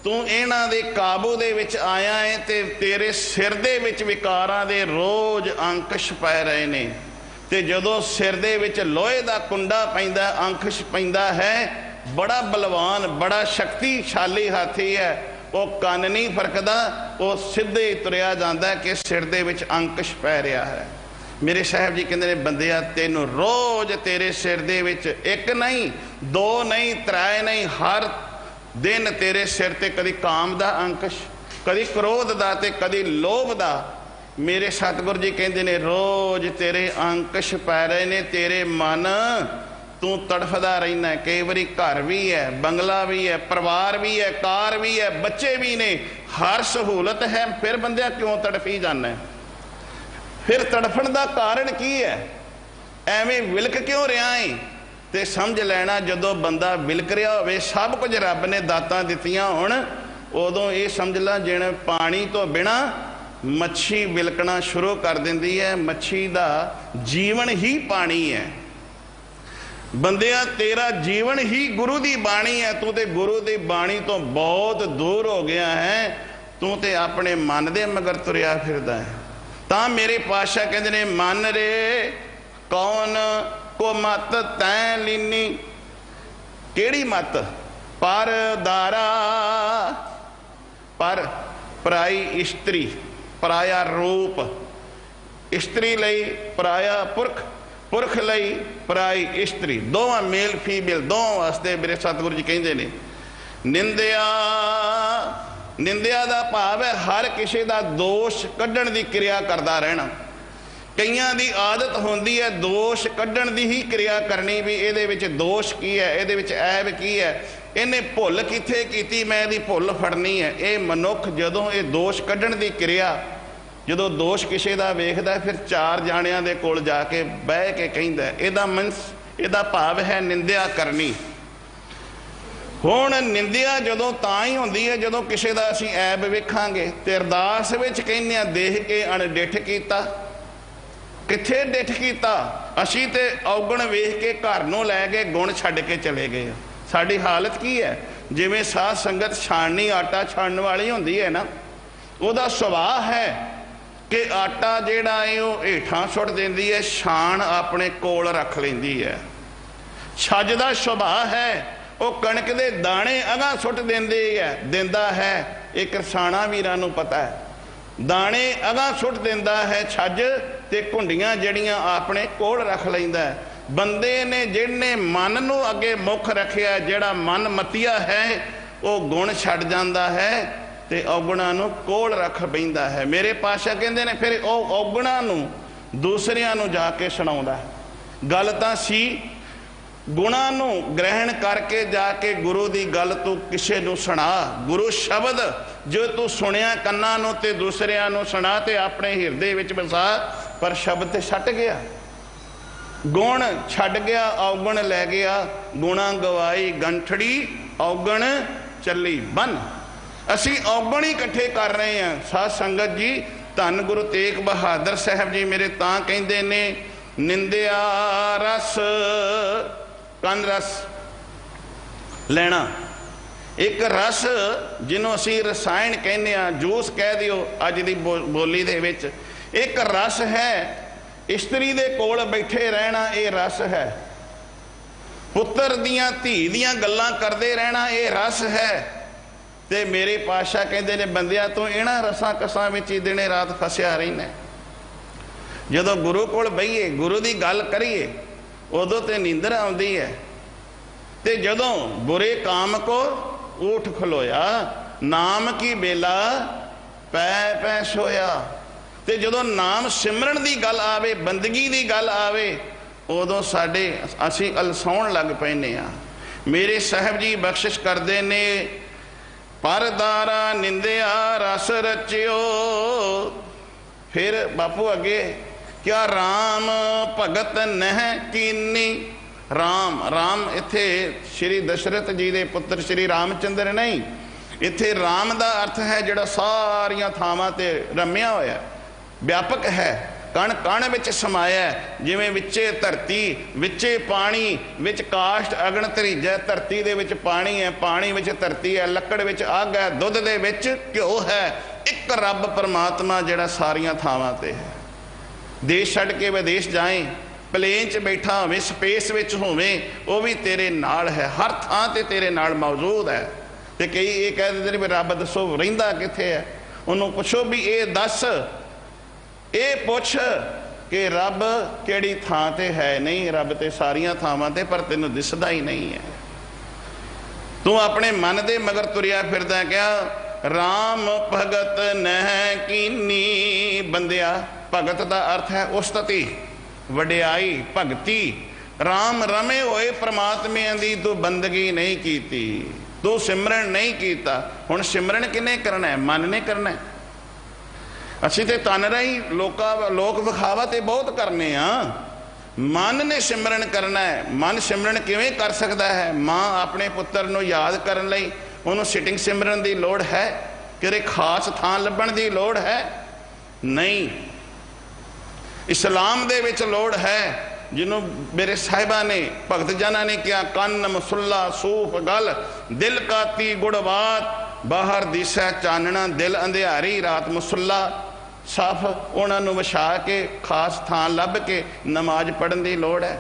ਤੂੰ ਇਹਨਾਂ ਦੇ ਕਾਬੂ ਦੇ ਵਿੱਚ ਆਇਆ ਹੈ ਤੇ ਤੇਰੇ ਸਿਰ ਦੇ ਵਿੱਚ ਵਿਕਾਰਾਂ ਦੇ ਰੋਜ਼ ਅੰਕਸ਼ ਪੈ ਰਹੇ ਨੇ। ਤੇ ਜਦੋਂ ਸਿਰ ਦੇ ਵਿੱਚ ਲੋਹੇ ਦਾ ਕੁੰਡਾ ਪੈਂਦਾ, ਅੰਕਸ਼ ਪੈਂਦਾ ਹੈ, ਬੜਾ ਬਲਵਾਨ, ਬੜਾ ਸ਼ਕਤੀਸ਼ਾਲੀ ਹਾਥੀ ਹੈ। ਉਹ ਕੰਨ ਨਹੀਂ ਫਰਕਦਾ, ਉਹ ਸਿੱਧੇ ਤੁਰਿਆ ਜਾਂਦਾ ਕਿ ਸਿਰ ਦੇ ਵਿੱਚ ਅੰਕਸ਼ ਪੈ ਰਿਹਾ ਹੈ। ਮੇਰੇ ਸਾਹਿਬ ਜੀ ਕਹਿੰਦੇ ਨੇ, ਬੰਦਿਆ ਤੈਨੂੰ ਰੋਜ਼ ਤੇਰੇ ਸਿਰ ਦੇ ਵਿੱਚ ਇੱਕ ਨਹੀਂ, 2 ਨਹੀਂ, 3 ਨਹੀਂ, ਹਰ ਦਿਨ ਤੇਰੇ ਸਿਰ ਤੇ ਕਦੀ ਕਾਮ ਦਾ ਅੰਕਸ਼, ਕਦੀ ਕ੍ਰੋਧ ਦਾ ਤੇ ਕਦੀ ਲੋਭ ਦਾ। ਮੇਰੇ ਸਤਿਗੁਰੂ ਜੀ ਕਹਿੰਦੇ ਨੇ, ਰੋਜ਼ ਤੇਰੇ ਅੰਕਸ਼ ਪੈ ਰਹੇ ਨੇ। ਤੇਰੇ ਮਨ, ਤੂੰ ਤੜਫਦਾ ਰਹਿਣਾ। ਕਈ ਵਾਰੀ ਘਰ ਵੀ ਹੈ, ਬੰਗਲਾ ਵੀ ਹੈ, ਪਰਿਵਾਰ ਵੀ ਹੈ, ਕਾਰ ਵੀ ਹੈ, ਬੱਚੇ ਵੀ ਨੇ, ਹਰ ਸਹੂਲਤ ਹੈ, ਫਿਰ ਬੰਦਿਆ ਕਿਉਂ ਤੜਫੀ ਜਾਂਦਾ? ਫਿਰ ਤੜਫਣ ਦਾ ਕਾਰਨ ਕੀ ਹੈ? ਐਵੇਂ ਵਿਲਕ ਕਿਉਂ ਰਿਹਾ ਹੈ? ਤੇ ਸਮਝ ਲੈਣਾ, ਜਦੋਂ ਬੰਦਾ ਵਿਲਕ ਰਿਹਾ ਹੋਵੇ, ਸਭ ਕੁਝ ਰੱਬ ਨੇ ਦਾਤਾਂ ਦਿੱਤੀਆਂ ਹੋਣ, ਉਦੋਂ ਇਹ ਸਮਝ ਲਾ ਜਿਵੇਂ ਪਾਣੀ ਤੋਂ ਬਿਨਾਂ ਮੱਛੀ ਵਿਲਕਣਾ ਸ਼ੁਰੂ ਕਰ ਦਿੰਦੀ ਹੈ। ਮੱਛੀ ਦਾ ਜੀਵਨ ਹੀ ਪਾਣੀ ਹੈ। ਬੰਦਿਆ ਤੇਰਾ ਜੀਵਨ ਹੀ ਗੁਰੂ ਦੀ ਬਾਣੀ ਹੈ। ਤੂੰ ਤੇ ਗੁਰੂ ਦੀ ਬਾਣੀ ਤੋਂ ਬਹੁਤ ਦੂਰ ਹੋ ਗਿਆ ਹੈ। ਤੂੰ ਤੇ ਆਪਣੇ ਮਨ ਦੇ ਮਗਰ ਤੁਰਿਆ ਫਿਰਦਾ ਹੈ। ਤਾਂ ਮੇਰੇ ਪਾਤਸ਼ਾਹ ਕਹਿੰਦੇ ਨੇ, ਮਨ ਰੇ ਕੌਣ ਕੋ ਮਤ ਤੈਂ ਲੀਨੀ। ਕਿਹੜੀ ਮਤ? ਪਰ ਦਾਰਾ, ਪਰ ਪਰਾਈ ਇਸਤਰੀ, ਪਰਾਇਆ ਰੂਪ, इस्त्री लई पराया पुरख, पुरख लई पराई इस्त्री, दोवां मेल फीमेल दोवां वास्ते मेरे सतगुरु जी कहते ने। निंदिया, निंदिया का भाव है हर किसी का दोष कढ़ण की क्रिया करता रहना। कईयां दी आदत होंदी है दोष कढ़ण की ही क्रिया करनी, भी ये विच दोष की है, ये ऐब की है, इन्हें भुल किथे कीती, मैं इहदी भुल फड़नी है। ये मनुख जदों ये दोष कढ़ण की क्रिया जदों दोष किसी का वेखदा फिर चार जाणियां दे कोल जाके बह के कहिंदा, इहदा मीनस इहदा भाव है निंदिया करनी। हुण निंदिया जदों तां ही हुंदी है जदों किसी का असीं ऐब वेखांगे। ते अरदास विच कहने आ देख के अणडिठ कीता, किथे डिठ कीता? असीं ते औगण वेख के घर नूं लै गए, गुण छड्ड के चले गए। साडी हालत की है? जिवें साध संगत छाणनी आटा छाणन वाली हुंदी है ना, उहदा सुभाअ है कि आटा जिहड़ा है वह हेठां सुट दिंदी है, छाण अपने कोल रख लैंदी है। छज दा सुभाअ है वो कणक दे दाणे अगां सुट दिंदा है। ये किसानां वीरां नूं पता है, दाणे अगां सुट दिंदा है छज, ते घुंडियां जड़ियां अपने कोल रख लैंदा है। बंदे ने जिहने मन नूं अगे मुख रखिया, जिहड़ा मन मतिया है वो गुण छड्ड जांदा है ते औगुणां नूं कोल रख पैंदा है। मेरे पातशाह कहंदे ने फिर ਉਹ औगुणां नूं दूसरियां नूं जाके सुणाउंदा है। गल तां सी गुणां नूं ग्रहण करके जाके गुरु दी गल तू किसे नूं सुणा। गुरु शब्द जो तू सुनिया कन्नां नूं ते दूसरियां नूं सुणा ते अपने हिरदे विच वसा, पर शब्द ते छट गया, गुण छड्ड गया, औगण लै गया। गुणा गवाई गंठड़ी औगण चली बन। असी औगण ही इकट्ठे कर रहे हैं। साध संगत जी धन गुरु तेग बहादुर साहब जी मेरे तां कहंदे ने, निंदिया रस कन रस लेना। एक रस जिन्हों असी रसायन कहने आ, जूस कह दियो अज दी बोली दे विच, एक रस है। इस्त्री दे कोल बैठे रहना ये रस है। पुत्र दियां धी दियां गल्लां करदे रहना ये रस है। ते मेरे पातशाह कहंदे ने, बंदिया तू इन्हां रसां कसां विच ही दिने रात फसिया रहना। जदों गुरु कोल बहिए गुरु दी गल करिए उदों ते नींदर आउंदी है, ते जदों बुरे काम को उठ खलोया, नाम की बेला पै पै सोया। ते जदों नाम सिमरन की गल आवे, बंदगी की गल आवे, उदों साडे असीं अलसाउण लग पैने आ। मेरे साहब जी बख्शिश करते ने, परदारा निंदिया रस रचियो। फिर बापू अगे, क्या राम भगत नह कीनी। राम राम इत्थे श्री दशरथ जी दे पुत्र श्री रामचंद्र नहीं, इत्थे राम का अर्थ है जिहड़ा सारियां थावां ते रमिया होया, व्यापक है, कण कण विच समाया। जिवें विचे धरती विचे पानी, विच काष्ठ अगन धरीजै। धरती दे विच पानी है, पानी विच धरती है, लकड़ विच अग है, दुध दे विच घ्यो है। एक रब परमात्मा जिहड़ा सारियां थावां ते है। देश छड्ड के विदेश जाए, प्लेन च बैठा होवे, स्पेस विच होवे, वो भी तेरे नाल है, हर थां ते तेरे नाल मौजूद है। ते कई ये कह दिंदे ने भी रब दसो रहिंदा कित्थे है। उन्होंने पुछो भी ये दस, ये पुछ कि रब किहड़ी थां ते है। नहीं, रब ते सारियां थावां ते, पर तैनूं दिसदा ही नहीं है। तू अपने मन दे मगर तुरिया फिरदा। क्या राम भगत नह कीनी। बंदिया भगत का अर्थ है उस्तति, वडियाई, भगती। राम रमे होए परमात्मे दी तू बंदगी नहीं कीती, तू सिमरन नहीं कीता। हुण सिमरन किने करना है? मन ने करना है। असीं ते तन रही लोक विखावा ते बहुत करने मन ने सिमरन करना है। मन सिमरन किवें कर सकता है? माँ अपने पुत्र नूं याद करन लई उन्होंने सिटिंग सिमरन की लोड़ है, किसी खास थां लभण की लोड़ है? नहीं। इस्लाम दे विच लोड़ है, जिन्हों मेरे साहिबा ने भगत जना ने किया, कन्न मसुल्ला सूफ गल, दिल काती गुड़बात, बाहर दिशा चानना दिल अंधियारी, रात मसुल्ला साफ। उन्होंने विछा के खास थां लभ के नमाज पढ़न की लोड़ है।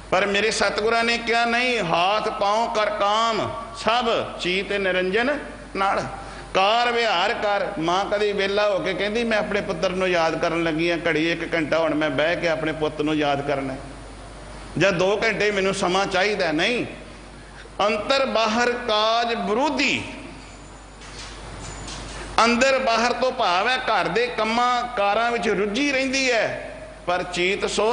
पर मेरे सतगुरां ने क्या नहीं, हाथ पाँव कर काम सब चीत निरंजन नाल। ਕਾਰ ਵਿਹਾਰ कर। माँ कदी वेला हो के कहती मैं अपने पुत्र नूं याद करन लगी हाँ, घड़ी 1 घंटा हुण मैं बह के अपने पुत नूं याद करना, जां 2 घंटे मैनूं समा चाहिदा। नहीं, अंतर बाहर काज विरोधी, अंदर बाहर तो भाव है घर दे कम्मां कारां विच रुझी रहिंदी है, पर चीत सो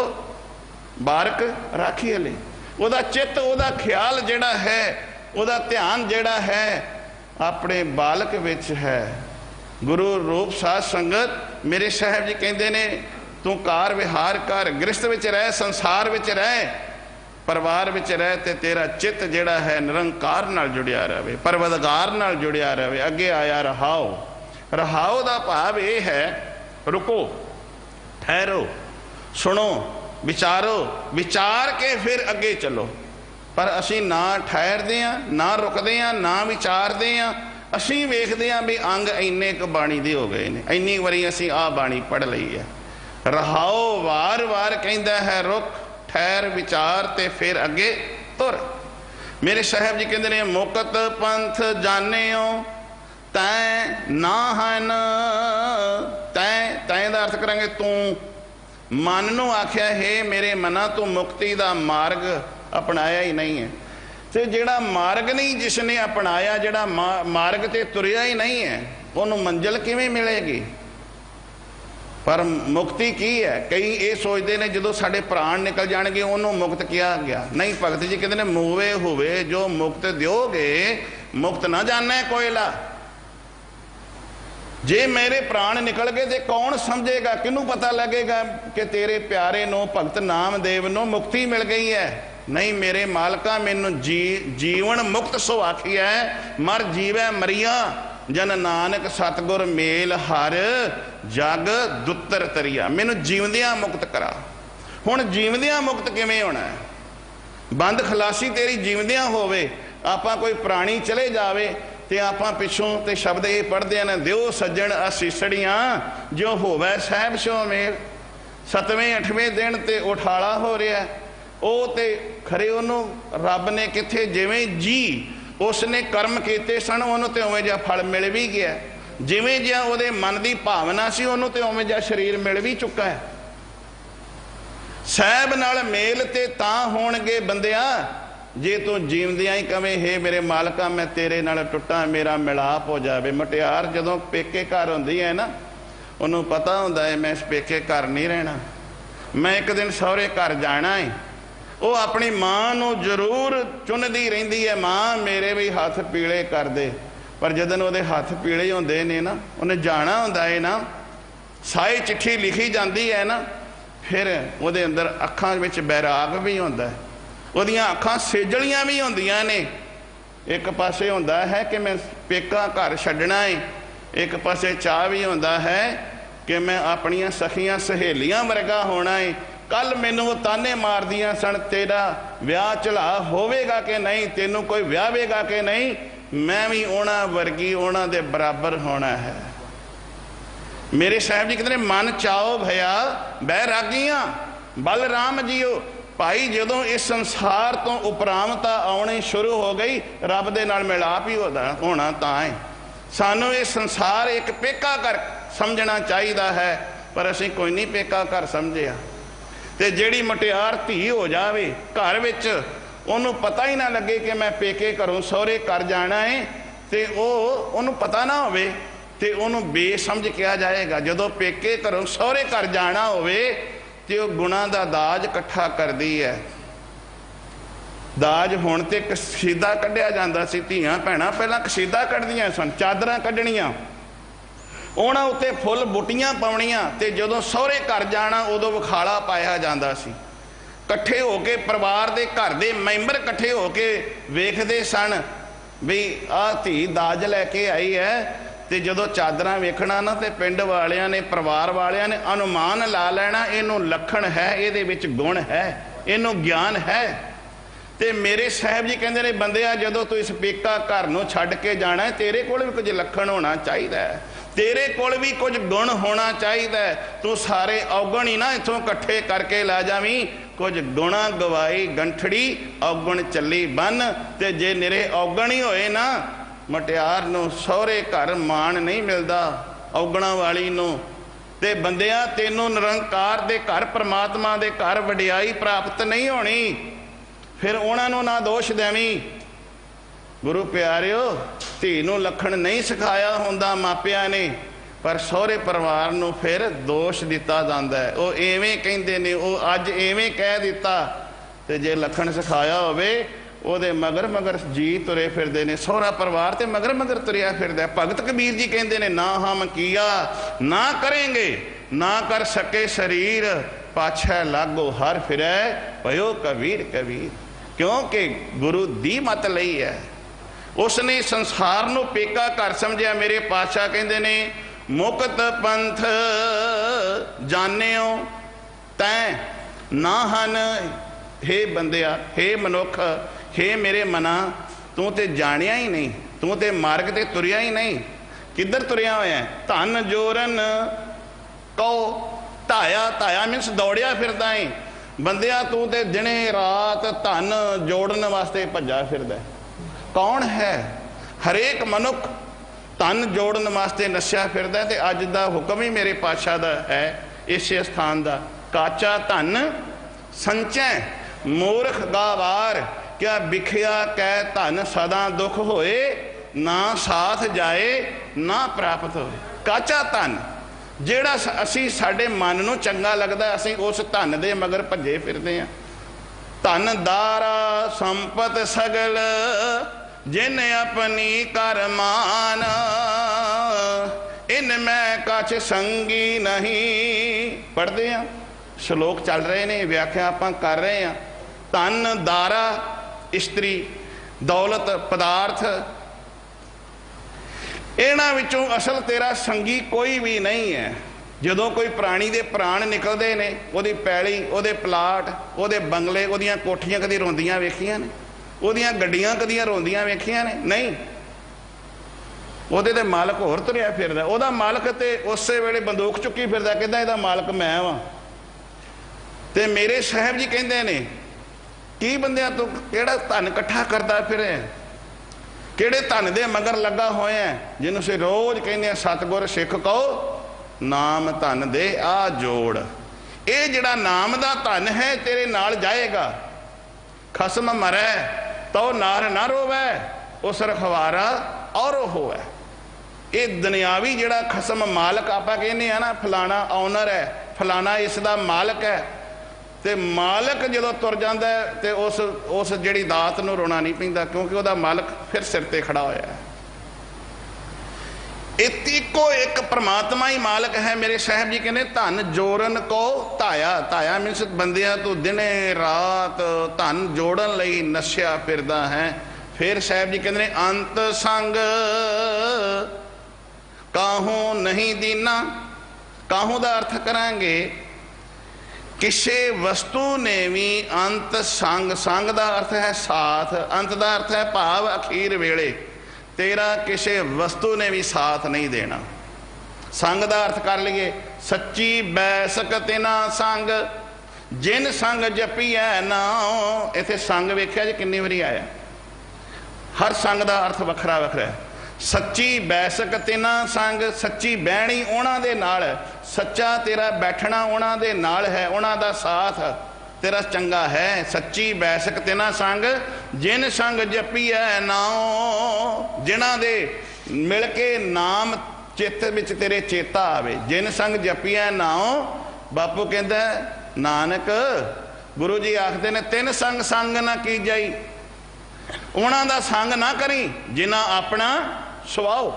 बारक राखी हले। उहदा चित्त, उहदा ख्याल जिहड़ा है, उहदा ध्यान जिहड़ा है अपने बालक विच है। गुरु रूप साध संगत मेरे साहब जी कहते ने तू कार विहार कर, गृहस्थ विच रह, संसार विच रह, परिवार विच रह, ते तेरा चित्त जिहड़ा है निरंकार नाल जुड़िया रहे, परवदगार नाल जुड़िया रहे। अगे आया रहाओ। रहाओ दा भाव ये है रुको, ठहरो, सुनो, विचारो, विचार के फिर अगे चलो। पर असी ना ठहरते हैं, ना रुकते हैं, ना विचारते हैं। असी वेखते हैं भी अंग इन्ने क बाणी दे हो गए ने, इन्नी वारी असी आ बाणी पढ़ लई है। रहाओ वार वार कहता है रुक, ठहर, विचार, ते फिर अगे तुर। मेरे साहब जी कहते हैं मुकत पंथ जानियो तैं ना हन। तैं, तैं दा अर्थ करांगे तू। मन नूं आख्या है मेरे मना तू मुक्ति दा मार्ग अपनाया ही नहीं है। तो जिहड़ा मार्ग नहीं जिसने अपनाया, जिहड़ा मार्ग ते तुरिया ही नहीं है, उन्होंने मंजिल किवें मिलेगी। पर मुक्ति की है? कई ये सोचते हैं जो साढ़े प्राण निकल जाएंगे उन्होंने मुक्त किया गया। नहीं, भगत जी कहते हैं मूवे हुए जो मुक्त दोगे, मुक्त ना जाना है कोयला। जे मेरे प्राण निकल गए तो कौन समझेगा, किनू पता लगेगा कि तेरे प्यारे नो भगत नामदेव नो मुक्ति मिल गई है। नहीं, मेरे मालका मैनू जीवन मुक्त सो आखिया है, मर जीवै मरिया जन नानक सतगुर मेल हर जग दुत्तर तरिया। मैनू जीवदियां मुक्त करा। हुण जीवदियां मुक्त किवें होना है? बंद खलासी तेरी जीवदियां होवे। आपां कोई प्राणी चले जावे ते आपां पिछों ते शब्द ये पढ़दे हैं, दिओ सज्जण असीसड़ियां जो होवै साहिब सो मेल। 7वें 8वें दिन ते उठाला हो रहा है। ਉਹ ਤੇ ਖਰੇ ਉਹਨੂੰ ਰੱਬ ਨੇ ਕਿੱਥੇ ਜਿਵੇਂ ਜੀ ਉਸਨੇ ਕਰਮ ਕੀਤੇ ਸਨ ਉਹਨੂੰ ਤੇ ਉਵੇਂ ਜਿਹਾ ਫਲ ਮਿਲ ਵੀ ਗਿਆ, ਜਿਵੇਂ ਜਿਹਾ ਉਹਦੇ ਮਨ ਦੀ ਭਾਵਨਾ ਸੀ ਉਹਨੂੰ ਤੇ ਉਵੇਂ ਜਿਹਾ ਸਰੀਰ ਮਿਲ ਵੀ ਚੁੱਕਾ ਹੈ। ਸਾਹਿਬ ਨਾਲ ਮੇਲ ਤੇ ਤਾਂ ਹੋਣਗੇ ਬੰਦਿਆ ਜੇ ਤੂੰ ਜੀਵਦਿਆਂ ਹੀ ਕਵੇਂ ਹੇ ਮੇਰੇ ਮਾਲਕਾ ਮੈਂ ਤੇਰੇ ਨਾਲ ਟੁੱਟਾਂ, ਮੇਰਾ ਮਿਲਾਪ ਹੋ ਜਾਵੇ। ਮੁਟਿਆਰ ਜਦੋਂ ਪੇਕੇ ਘਰ ਹੁੰਦੀ ਹੈ ਨਾ, ਉਹਨੂੰ ਪਤਾ ਹੁੰਦਾ ਹੈ ਮੈਂ ਇਸ ਪੇਕੇ ਘਰ ਨਹੀਂ ਰਹਿਣਾ, ਮੈਂ ਇੱਕ ਦਿਨ ਸਹੁਰੇ ਘਰ ਜਾਣਾ ਹੈ। ਉਹ ਆਪਣੀ ਮਾਂ ਨੂੰ ਜ਼ਰੂਰ ਚੁਣਦੀ ਰਹਿੰਦੀ ਹੈ, ਮਾਂ ਮੇਰੇ ਵੀ ਹੱਥ ਪੀਲੇ ਕਰ ਦੇ। ਪਰ ਜਦੋਂ ਉਹਦੇ ਹੱਥ ਪੀਲੇ ਹੁੰਦੇ ਨੇ ਨਾ, ਉਹਨੇ ਜਾਣਾ ਹੁੰਦਾ ਹੈ ਨਾ, ਸਾਈ ਚਿੱਠੀ ਲਿਖੀ ਜਾਂਦੀ ਹੈ ਨਾ, ਫਿਰ ਉਹਦੇ ਅੰਦਰ ਅੱਖਾਂ ਵਿੱਚ ਬੈਰਾਗ ਵੀ ਹੁੰਦਾ ਹੈ, ਉਹਦੀਆਂ ਅੱਖਾਂ ਸੇਜਲੀਆਂ ਵੀ ਹੁੰਦੀਆਂ ਨੇ। ਇੱਕ ਪਾਸੇ ਹੁੰਦਾ ਹੈ ਕਿ ਮੈਂ ਪੇਕਾ ਘਰ ਛੱਡਣਾ ਹੈ, ਇੱਕ ਪਾਸੇ ਚਾਹ ਵੀ ਹੁੰਦਾ ਹੈ ਕਿ ਮੈਂ ਆਪਣੀਆਂ ਸਖੀਆਂ ਸਹੇਲੀਆਂ ਵਰਗਾ ਹੋਣਾ ਹੈ। कल मैनू वो ताने मार दियां सन तेरा विआह चला होवेगा कि नहीं, तेनू कोई विआवेगा कि नहीं, मैं भी उन्हां वर्गी उन्हां दे बराबर होना है। मेरे साहब जी कहते मन चाओ भया बैरागियां बलराम जीओ। भाई जदों इस संसार तो उपरामता आउणी शुरू हो गई, रब दे नाल मिलाप ही होना तां है। सानू ये संसार एक पेका घर समझना चाहिए है, पर असीं कोई नहीं पेका घर समझिया। ते जिहड़ी मुटियार धी हो जावे घर विच, उहनूं पता ही ना लगे कि मैं पेके घरों सहुरे घर जाना है, ते उहनूं पता ना होवे ते उहनूं बेसमझ किया जाएगा। जदों पेके घरों सहुरे घर जाना होवे ते ओह गुणां दा दाज इकट्ठा करदी है। दाज हुण ते कसीदा कढ़िया जांदा सी, धीआं भैणां पहलां कसीदा कढ़दियां सन, चादरां कढ़णीਆਂ, ਉਹਨਾਂ ਉੱਤੇ फुल बुटियां पाउणीਆਂ, ਤੇ ਜਦੋਂ ਸਹੁਰੇ ਘਰ ਜਾਣਾ ਉਦੋਂ ਵਿਖਾਲਾ ਪਾਇਆ ਜਾਂਦਾ ਸੀ। ਇਕੱਠੇ ਹੋ ਕੇ ਪਰਿਵਾਰ ਦੇ ਘਰ ਦੇ ਮੈਂਬਰ ਇਕੱਠੇ ਹੋ ਕੇ ਵੇਖਦੇ ਸਨ ਵੀ ਆਹ ਧੀ ਦਾਜ ਲੈ ਕੇ ਆਈ ਹੈ। ਤੇ ਜਦੋਂ ਚਾਦਰਾਂ ਵੇਖਣਾ ਨਾ ਤੇ ਪਿੰਡ ਵਾਲਿਆਂ ਨੇ, ਪਰਿਵਾਰ ਵਾਲਿਆਂ ਨੇ ਅਨੁਮਾਨ ਲਾ ਲੈਣਾ ਇਹਨੂੰ ਲੱਖਣ ਹੈ, ਇਹਦੇ ਵਿੱਚ ਗੁਣ ਹੈ, ਇਹਨੂੰ ਗਿਆਨ ਹੈ। ਤੇ ਮੇਰੇ ਸਾਹਿਬ ਜੀ ਕਹਿੰਦੇ ਨੇ ਬੰਦਿਆ ਜਦੋਂ ਤੂੰ ਇਸ ਪੇਕਾ ਘਰ ਨੂੰ ਛੱਡ ਕੇ ਜਾਣਾ, ਤੇਰੇ ਕੋਲ ਵੀ ਕੁਝ ਲੱਖਣ ਹੋਣਾ ਚਾਹੀਦਾ ਹੈ, तेरे कोल भी कुछ गुण होना चाहिए। तू सारे औगण ही ना इथों इकट्ठे करके ला जावी, कुछ गुणा गवाई गंठड़ी औगण चली बन। ते जे निरे औगण ही होए ना ਮਟਿਆਰ ਨੂੰ ਸਹੁਰੇ ਘਰ ਮਾਣ ਨਹੀਂ ਮਿਲਦਾ, ਔਗਣਾ ਵਾਲੀ ਨੂੰ। ਤੇ ਬੰਦਿਆਂ ਤੈਨੂੰ ਨਿਰੰਕਾਰ ਦੇ ਘਰ, ਪ੍ਰਮਾਤਮਾ ਦੇ ਘਰ ਵਡਿਆਈ ਪ੍ਰਾਪਤ ਨਹੀਂ ਹੋਣੀ, ਫਿਰ ਉਹਨਾਂ ਨੂੰ ਨਾ ਦੋਸ਼ ਦੇਵੀਂ। ਗੁਰੂ ਪਿਆਰਿਓ, ਧੀ ਨੂੰ ਲੱਖਣ ਨਹੀਂ ਸਿਖਾਇਆ ਹੁੰਦਾ ਮਾਪਿਆਂ ਨੇ, ਪਰ ਸਹੁਰੇ ਪਰਿਵਾਰ ਨੂੰ ਫਿਰ ਦੋਸ਼ ਦਿੱਤਾ ਜਾਂਦਾ ਹੈ। ਉਹ ਐਵੇਂ ਕਹਿੰਦੇ ਨੇ, ਉਹ ਅੱਜ ਐਵੇਂ ਕਹਿ ਦਿੱਤਾ। ਤੇ ਜੇ ਲੱਖਣ ਸਿਖਾਇਆ ਹੋਵੇ, ਉਹਦੇ ਮਗਰ ਮਗਰ ਜੀ ਤੁਰੇ ਫਿਰਦੇ ਨੇ, ਸਹੁਰਾ ਪਰਿਵਾਰ ਤੇ ਮਗਰ ਮਗਰ ਤੁਰਿਆ ਫਿਰਦਾ। ਭਗਤ ਕਬੀਰ ਜੀ ਕਹਿੰਦੇ ਨੇ, ਨਾ ਹਮ ਕੀਆ ਨਾ ਕਰਾਂਗੇ, ਨਾ ਕਰ ਸਕੇ ਸਰੀਰ, ਪਾਛੈ ਲਾਗੋ ਹਰ ਫਿਰੈ, ਭਇਓ ਕਬੀਰ ਕਬੀਰ। ਕਿਉਂਕਿ ਗੁਰੂ ਦੀ ਮਤ ਲਈ ਹੈ, ਉਸਨੇ ਸੰਸਾਰ ਨੂੰ ਪੇਕਾ ਘਰ ਸਮਝਿਆ। ਮੇਰੇ ਪਾਤਸ਼ਾਹ ਕਹਿੰਦੇ ਨੇ, ਮੁਕਤ ਪੰਥ ਜਾਣਿਓ ਤੈਂ ਨਾ ਹਨ। ਹੇ ਬੰਦਿਆ, ਹੇ ਮਨੁੱਖ, ਹੇ ਮੇਰੇ ਮਨਾ, ਤੂੰ ਤੇ ਜਾਣਿਆ ਹੀ ਨਹੀਂ, ਤੂੰ ਤੇ ਮਾਰਗ ਤੇ ਤੁਰਿਆ ਹੀ ਨਹੀਂ। ਕਿੱਧਰ ਤੁਰਿਆ ਹੋਇਆ? ਧਨ ਜੋਰਨ ਕਉ ਧਾਇਆ। ਧਾਇਆ ਮੀਨਸ ਦੌੜਿਆ ਫਿਰਦਾ ਏ। ਬੰਦਿਆ ਤੂੰ ਤੇ ਦਿਨੇ ਰਾਤ ਧਨ ਜੋੜਨ ਵਾਸਤੇ ਭੱਜਾ ਫਿਰਦਾ। ਕੌਣ ਹੈ? ਹਰੇਕ ਮਨੁੱਖ ਧਨ ਜੋੜਨ ਵਾਸਤੇ ਨੱਸਿਆ ਫਿਰਦਾ। ਤੇ ਅੱਜ ਦਾ ਹੁਕਮ ਹੀ ਮੇਰੇ ਪਾਤਸ਼ਾਹ ਦਾ ਹੈ ਇਸੇ ਸਥਾਨ ਦਾ, ਕਾਚਾ ਧਨ ਸੰਚੈ ਮੂਰਖ ਗਾਵਾਰ, ਕਿਆ ਵਿਖਿਆ ਕਹਿ ਧਨ ਸਦਾ ਦੁੱਖ ਹੋਏ, ਨਾ ਸਾਥ ਜਾਏ ਨਾ ਪ੍ਰਾਪਤ ਹੋਏ। ਕਾਚਾ ਧਨ ਜਿਹੜਾ ਅਸੀਂ, ਸਾਡੇ ਮਨ ਨੂੰ ਚੰਗਾ ਲੱਗਦਾ, ਅਸੀਂ ਉਸ ਧਨ ਦੇ ਮਗਰ ਭੱਜੇ ਫਿਰਦੇ ਹਾਂ। ਧਨ ਦਾਰਾ ਸੰਪਤ ਸਗਲ, ਜਿਨ ਆਪਣੀ ਕਰ ਮਾਨ, ਇਨ ਮੈਂ ਕਛ ਸੰਗੀ ਨਹੀਂ। ਪੜ੍ਹਦੇ ਹਾਂ, ਸ਼ਲੋਕ ਚੱਲ ਰਹੇ ਨੇ, ਵਿਆਖਿਆ ਆਪਾਂ ਕਰ ਰਹੇ ਹਾਂ। ਧਨ ਦਾਰਾ ਇਸਤਰੀ, ਦੌਲਤ ਪਦਾਰਥ, ਇਹਨਾਂ ਵਿੱਚੋਂ ਅਸਲ ਤੇਰਾ ਸੰਗੀ ਕੋਈ ਵੀ ਨਹੀਂ ਹੈ। ਜਦੋਂ ਕੋਈ ਪ੍ਰਾਣੀ ਦੇ ਪ੍ਰਾਣ ਨਿਕਲਦੇ ਨੇ, ਉਹਦੀ ਪੈਲੀ, ਉਹਦੇ ਪਲਾਟ, ਉਹਦੇ ਬੰਗਲੇ, ਉਹਦੀਆਂ ਕੋਠੀਆਂ ਕਦੀ ਰੋਂਦੀਆਂ ਵੇਖੀਆਂ ਨੇ? ਉਹਦੀਆਂ ਗੱਡੀਆਂ ਕਦੀਆਂ ਰੋਂਦੀਆਂ ਵੇਖੀਆਂ ਨੇ? ਨਹੀਂ। ਉਹਦੇ ਤੇ ਮਾਲਕ ਹੋਰ ਤੁਰਿਆ ਫਿਰਦਾ। ਉਹਦਾ ਮਾਲਕ ਤੇ ਉਸੇ ਵੇਲੇ ਬੰਦੂਕ ਚੁੱਕੀ ਫਿਰਦਾ, ਕਹਿੰਦਾ ਇਹਦਾ ਮਾਲਕ ਮੈਂ ਵਾਂ। ਤੇ ਮੇਰੇ ਸਾਹਿਬ ਜੀ ਕਹਿੰਦੇ ਨੇ, ਕੀ ਬੰਦਿਆਂ ਤੂੰ ਕਿਹੜਾ ਧਨ ਇਕੱਠਾ ਕਰਦਾ ਫਿਰੇ, ਕਿਹੜੇ ਧਨ ਦੇ ਮਗਰ ਲੱਗਾ ਹੋਇਆ, ਜਿਹਨੂੰ ਅਸੀਂ ਰੋਜ਼ ਕਹਿੰਦੇ ਆ ਸਤਿਗੁਰ ਸਿੱਖ ਕਹੋ ਨਾਮ ਧਨ ਦੇ ਆ ਜੋੜ। ਇਹ ਜਿਹੜਾ ਨਾਮ ਦਾ ਧਨ ਹੈ ਤੇਰੇ ਨਾਲ ਜਾਏਗਾ। ਖਸਮ ਮਰੈ ਤੋ ਨਾਰ ਨਾ ਰੋਵੈ, ਉਸ ਰਖਵਾਰਾ ਔਰ ਹੋਵੇ। ਇਹ ਦੁਨਿਆਵੀ ਜਿਹੜਾ ਖਸਮ ਮਾਲਕ ਆਪਾਂ ਕਹਿੰਦੇ ਆ ਨਾ, ਫਲਾਣਾ ਓਨਰ ਹੈ, ਫਲਾਣਾ ਇਸ ਦਾ ਮਾਲਕ ਹੈ, ਤੇ ਮਾਲਕ ਜਦੋਂ ਤੁਰ ਜਾਂਦਾ ਤੇ ਉਸ ਜਿਹੜੀ ਦਾਤ ਨੂੰ ਰੋਣਾ ਨਹੀਂ ਪੈਂਦਾ, ਕਿਉਂਕਿ ਉਹਦਾ ਮਾਲਕ ਫਿਰ ਸਿਰ ਤੇ ਖੜਾ ਹੋਇਆ ਹੈ। ਇੱਕੋ ਇੱਕ ਪ੍ਰਮਾਤਮਾ ਹੀ ਮਾਲਕ ਹੈ। ਮੇਰੇ ਸਾਹਿਬ ਜੀ ਕਹਿੰਦੇ, ਧਨ ਜੋੜਨ ਕੋ ਧਾਇਆ। ਧਾਇਆ ਮੀਨਸ ਬੰਦਿਆਂ ਤੂੰ ਦਿਨੇ ਰਾਤ ਧਨ ਜੋੜਨ ਲਈ ਨੱਸਿਆ ਫਿਰਦਾ ਹੈ। ਫਿਰ ਸਾਹਿਬ ਜੀ ਕਹਿੰਦੇ ਨੇ, ਅੰਤ ਸੰਗ ਕਾਹੂ ਨਹੀਂ ਦੀਨਾ। ਕਾਹੂ ਦਾ ਅਰਥ ਕਰਾਂਗੇ, ਕਿਸੇ ਵਸਤੂ ਨੇ ਵੀ ਅੰਤ ਸੰਗ। ਸੰਗ ਦਾ ਅਰਥ ਹੈ ਸਾਥ, ਅੰਤ ਦਾ ਅਰਥ ਹੈ ਭਾਵ ਅਖੀਰ ਵੇਲੇ ਤੇਰਾ ਕਿਸੇ ਵਸਤੂ ਨੇ ਵੀ ਸਾਥ ਨਹੀਂ ਦੇਣਾ। ਸੰਗ ਦਾ ਅਰਥ ਕਰ ਲਈਏ, ਸੱਚੀ ਬੈਸਕ ਤਿਨਾ ਸੰਗ, ਜਿਨ ਸੰਗ ਜਪੀਐ ਨਾਉ। ਇੱਥੇ ਸੰਗ ਵੇਖਿਆ ਜੀ ਕਿੰਨੀ ਵਾਰੀ ਆਇਆ, ਹਰ ਸੰਗ ਦਾ ਅਰਥ ਵੱਖਰਾ ਵੱਖਰਾ ਹੈ। ਸੱਚੀ ਬੈਸਕ ਤਿਨਾ ਸੰਗ, ਸੱਚੀ ਬਹਿਣੀ ਉਹਨਾਂ ਦੇ ਨਾਲ, ਸੱਚਾ ਤੇਰਾ ਬੈਠਣਾ ਉਹਨਾਂ ਦੇ ਨਾਲ ਹੈ, ਉਹਨਾਂ ਦਾ ਸਾਥ ਤੇਰਾ ਚੰਗਾ ਹੈ। ਸੱਚੀ ਬੈਸਕ ਤਿਨਾ ਸੰਗ, ਜਿਨ ਸੰਗ ਜਪੀਐ ਨਾਉ, ਜਿਨ੍ਹਾਂ ਦੇ ਮਿਲ ਕੇ ਨਾਮ ਚਿੱਤ ਵਿੱਚ ਤੇਰੇ ਚੇਤਾ ਆਵੇ। ਜਿਨ ਸੰਗ ਜਪੀਐ ਨਾਉ, ਬਾਪੂ ਕਹਿੰਦਾ ਨਾਨਕ, ਗੁਰੂ ਜੀ ਆਖਦੇ ਨੇ, ਤਿੰਨ ਸੰਗ ਸੰਗ ਨਾ ਕੀਜਈ। ਉਹਨਾਂ ਦਾ ਸੰਗ ਨਾ ਕਰੀ ਜਿਨ੍ਹਾਂ ਆਪਣਾ ਸੁਆਓ।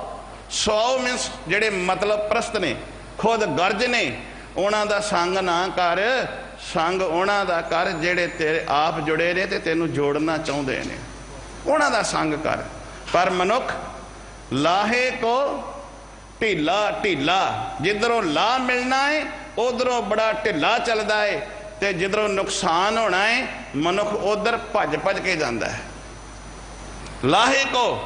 ਸੁਆਓ ਮੀਨਸ ਜਿਹੜੇ ਮਤਲਬ ਪ੍ਰਸਤ ਨੇ, ਖੁਦ ਗਰਜ ਨੇ, ਉਹਨਾਂ ਦਾ ਸੰਗ ਨਾ ਕਰ। ਸੰਗ ਉਹਨਾਂ ਦਾ ਕਰ ਜਿਹੜੇ ਤੇਰੇ ਆਪ ਜੁੜੇ ਨੇ ਤੇ ਤੈਨੂੰ ਜੋੜਨਾ ਚਾਹੁੰਦੇ ਨੇ, ਉਹਨਾਂ ਦਾ ਸੰਗ ਕਰ। ਪਰ ਮਨੁੱਖ ਲਾਹੇ ਕੋ ਢੀਲਾ ਢੀਲਾ, ਜਿੱਧਰੋਂ ਲਾਹ ਮਿਲਣਾ ਹੈ ਉਧਰੋਂ ਬੜਾ ਢਿੱਲਾ ਚੱਲਦਾ ਹੈ, ਤੇ ਜਿੱਧਰੋਂ ਨੁਕਸਾਨ ਹੋਣਾ ਹੈ ਮਨੁੱਖ ਉਧਰ ਭੱਜ ਭੱਜ ਕੇ ਜਾਂਦਾ ਹੈ। ਲਾਹੇ ਕੋ,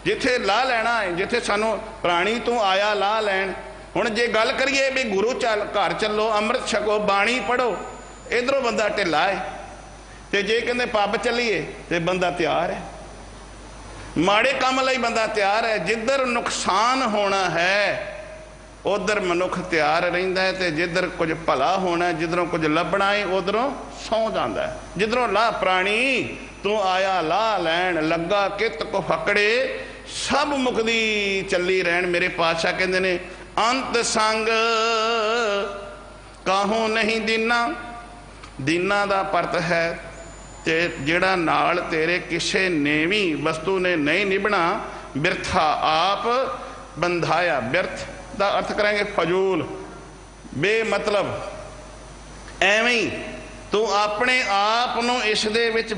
ਜਿੱਥੇ ਲਾਹ ਲੈਣਾ ਹੈ, ਜਿੱਥੇ ਸਾਨੂੰ ਪ੍ਰਾਣੀ ਤੋਂ ਆਇਆ ਲਾਹ ਲੈਣ। ਹੁਣ ਜੇ ਗੱਲ ਕਰੀਏ ਵੀ ਗੁਰੂ ਘਰ ਚੱਲੋ, ਅੰਮ੍ਰਿਤ ਛਕੋ, ਬਾਣੀ ਪੜ੍ਹੋ, ਇਧਰੋਂ ਬੰਦਾ ਢਿੱਲਾ ਹੈ। ਤੇ ਜੇ ਕਹਿੰਦੇ ਪੱਬ ਚੱਲੀਏ ਤੇ ਬੰਦਾ ਤਿਆਰ ਹੈ। माड़े काम लई बंदा तैयार है, जिधर नुकसान होना है उधर मनुख तैयार रहिंदा है, ते जिधर कुछ भला होना है, जिधरों कुछ लभना है उधरों सौ जांदा है। जिधरों ला प्राणी तू आया ला लैन, लगा कित को फकड़े, सब मुकदी चली रहन। मेरे पातशाह कहंदे ने अंत संग काहू नहीं दीना, दीना दा परत है ते जिहड़ा नाल तेरे किसे नेवी वस्तु ने नहीं निभना, बिरथा आप बंधाया। बिरथ का अर्थ करेंगे फजूल, बेमतलब, एवें ही तू अपने आप नूं इस दे विच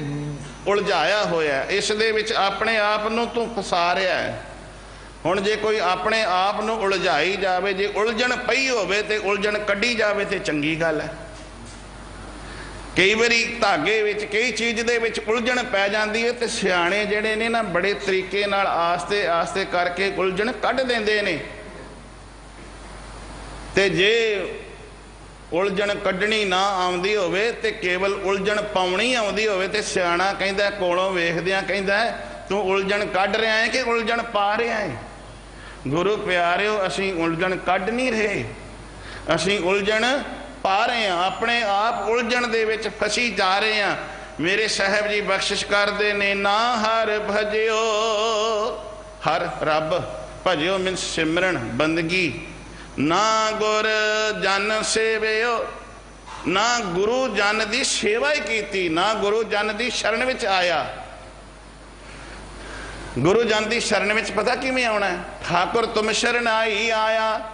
उलझाया होया, इस दे विच अपने आप नूं तू फसा रहा है। हुण जे कोई अपने आप नूं उलझाई जावे, जे उलझण पई होवे ते उलझण कड्ढी जावे ते चंगी गल है। कई बारी धागे विच कई चीज़ दे विच उलझण पै जांदी है, ते सियाणे जिहड़े ने ना बड़े तरीके नाल आस्ते आस्ते करके उलझण कढ दिंदे ने। ते जे उलझण कड्ढणी ना आउंदी होवे ते केवल उलझण पाउणी आउंदी होवे ते सियाणा कहंदा कोलों वेखदियां कहंदा तू उलझण कढ रहा है कि उलझण पा रहा है। गुरु प्यारिओ असीं उलझण कढ नहीं रहे, असीं उलझण पा रहे हैं, अपने आप उलझण दे विच फसी जा रहे हैं। मेरे साहब जी बख्शिश करदे ने ना हर भजियो, हर रब भजियो मीन सिमरन बंदगी, ना गुर जन सेवियो, ना गुरु जन की सेवा ही की, ना गुरु जन की शरण विच आया। गुरु जन की शरण विच पता किवें आउणा है, ठाकुर तुम शरण आई आया,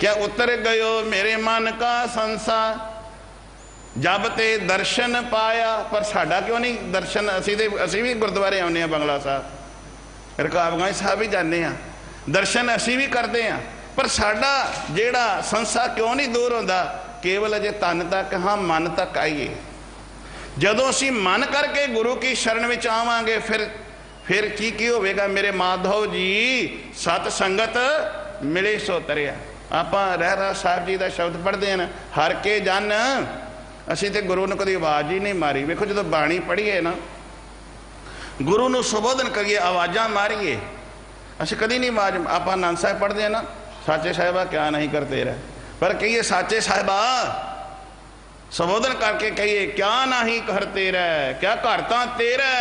क्या उतर गयो मेरे मन का संसार, जब ते दर्शन पाया। पर साडा क्यों नहीं दर्शन, असी भी गुरुद्वारे आउने हैं, बंगला साहब, रकाबगंज साहब भी जाने हैं, दर्शन असी भी करते हैं, पर साडा जेड़ा संसा क्यों नहीं दूर होंदा। केवल अजे तन तक, हाँ मन तक आइए। जदों असी मन करके गुरु की शरण विच आवांगे फिर की होवेगा मेरे माधव जी, सत संगत मिले सो तरिया। आपां रहरा साहब जी का शब्द पढ़ते हैं ना, हर के जन, असी तो गुरु ने कभी आवाज़ ही नहीं मारी। वेखो जो बाणी पढ़ीए ना, गुरु नूं संबोधन करिए, आवाज़ां मारीए, असी कभी नहीं आवाज़। आप आनंद साहब पढ़ते हैं ना, साचे साहिबा क्या नहीं करते रहे, पर कहिए साचे साहिबा, संबोधन करके कहिए क्या नहीं करते रह, क्या करता तेरा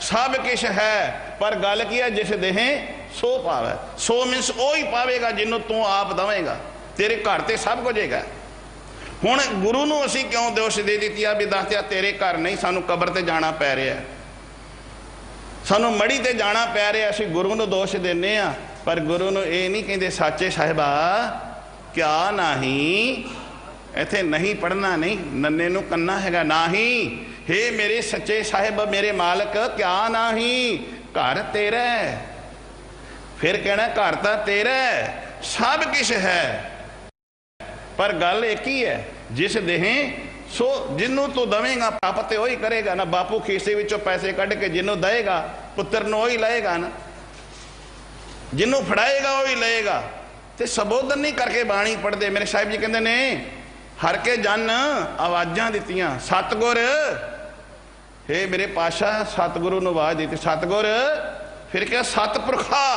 सब किश है, पर गल की है जिस देहें सो पावे। सो मीनस ओ ही पावेगा जिन्हों तू आप दवेगा, तेरे घर ते सब कुछ है। हुण गुरु नूं असी क्यों दोष दे दी भी दसया तेरे घर नहीं, सानू कबर ते जाना पै रहा है, सानू मड़ी ते जाना पै रहा, असी गुरु नूं दोष देने आ। पर गुरु नूं ये नहीं कहते साचे साहिबा क्या नहीं, इत्थे नहीं पढ़ना नहीं, नन्ने नूं कन्ना हैगा नाही। हे मेरे सच्चे साहिब मेरे मालक क्या नहीं, घर तेरा है। फिर कहना घर तो तेरा है, सब किश है, पर गल एक ही है, जिस देहें सो जिन्हों तू दवेगा पाप तो वही करेगा ना। बापू खीसे विचों पैसे कढ़ के जिन्हों देगा पुत्र नूं वही लएगा ना, जिन्हों फड़ाएगा वही लएगा। तो संबोधन नहीं करके बाणी पढ़ते। मेरे साहिब जी कहते ने हर के जन आवाज़ां दित्तियां, सतगुर, हे मेरे पातशाह सतगुरु नूं आवाज़ दी, सतगुर, फिर क्या सतपुरखा,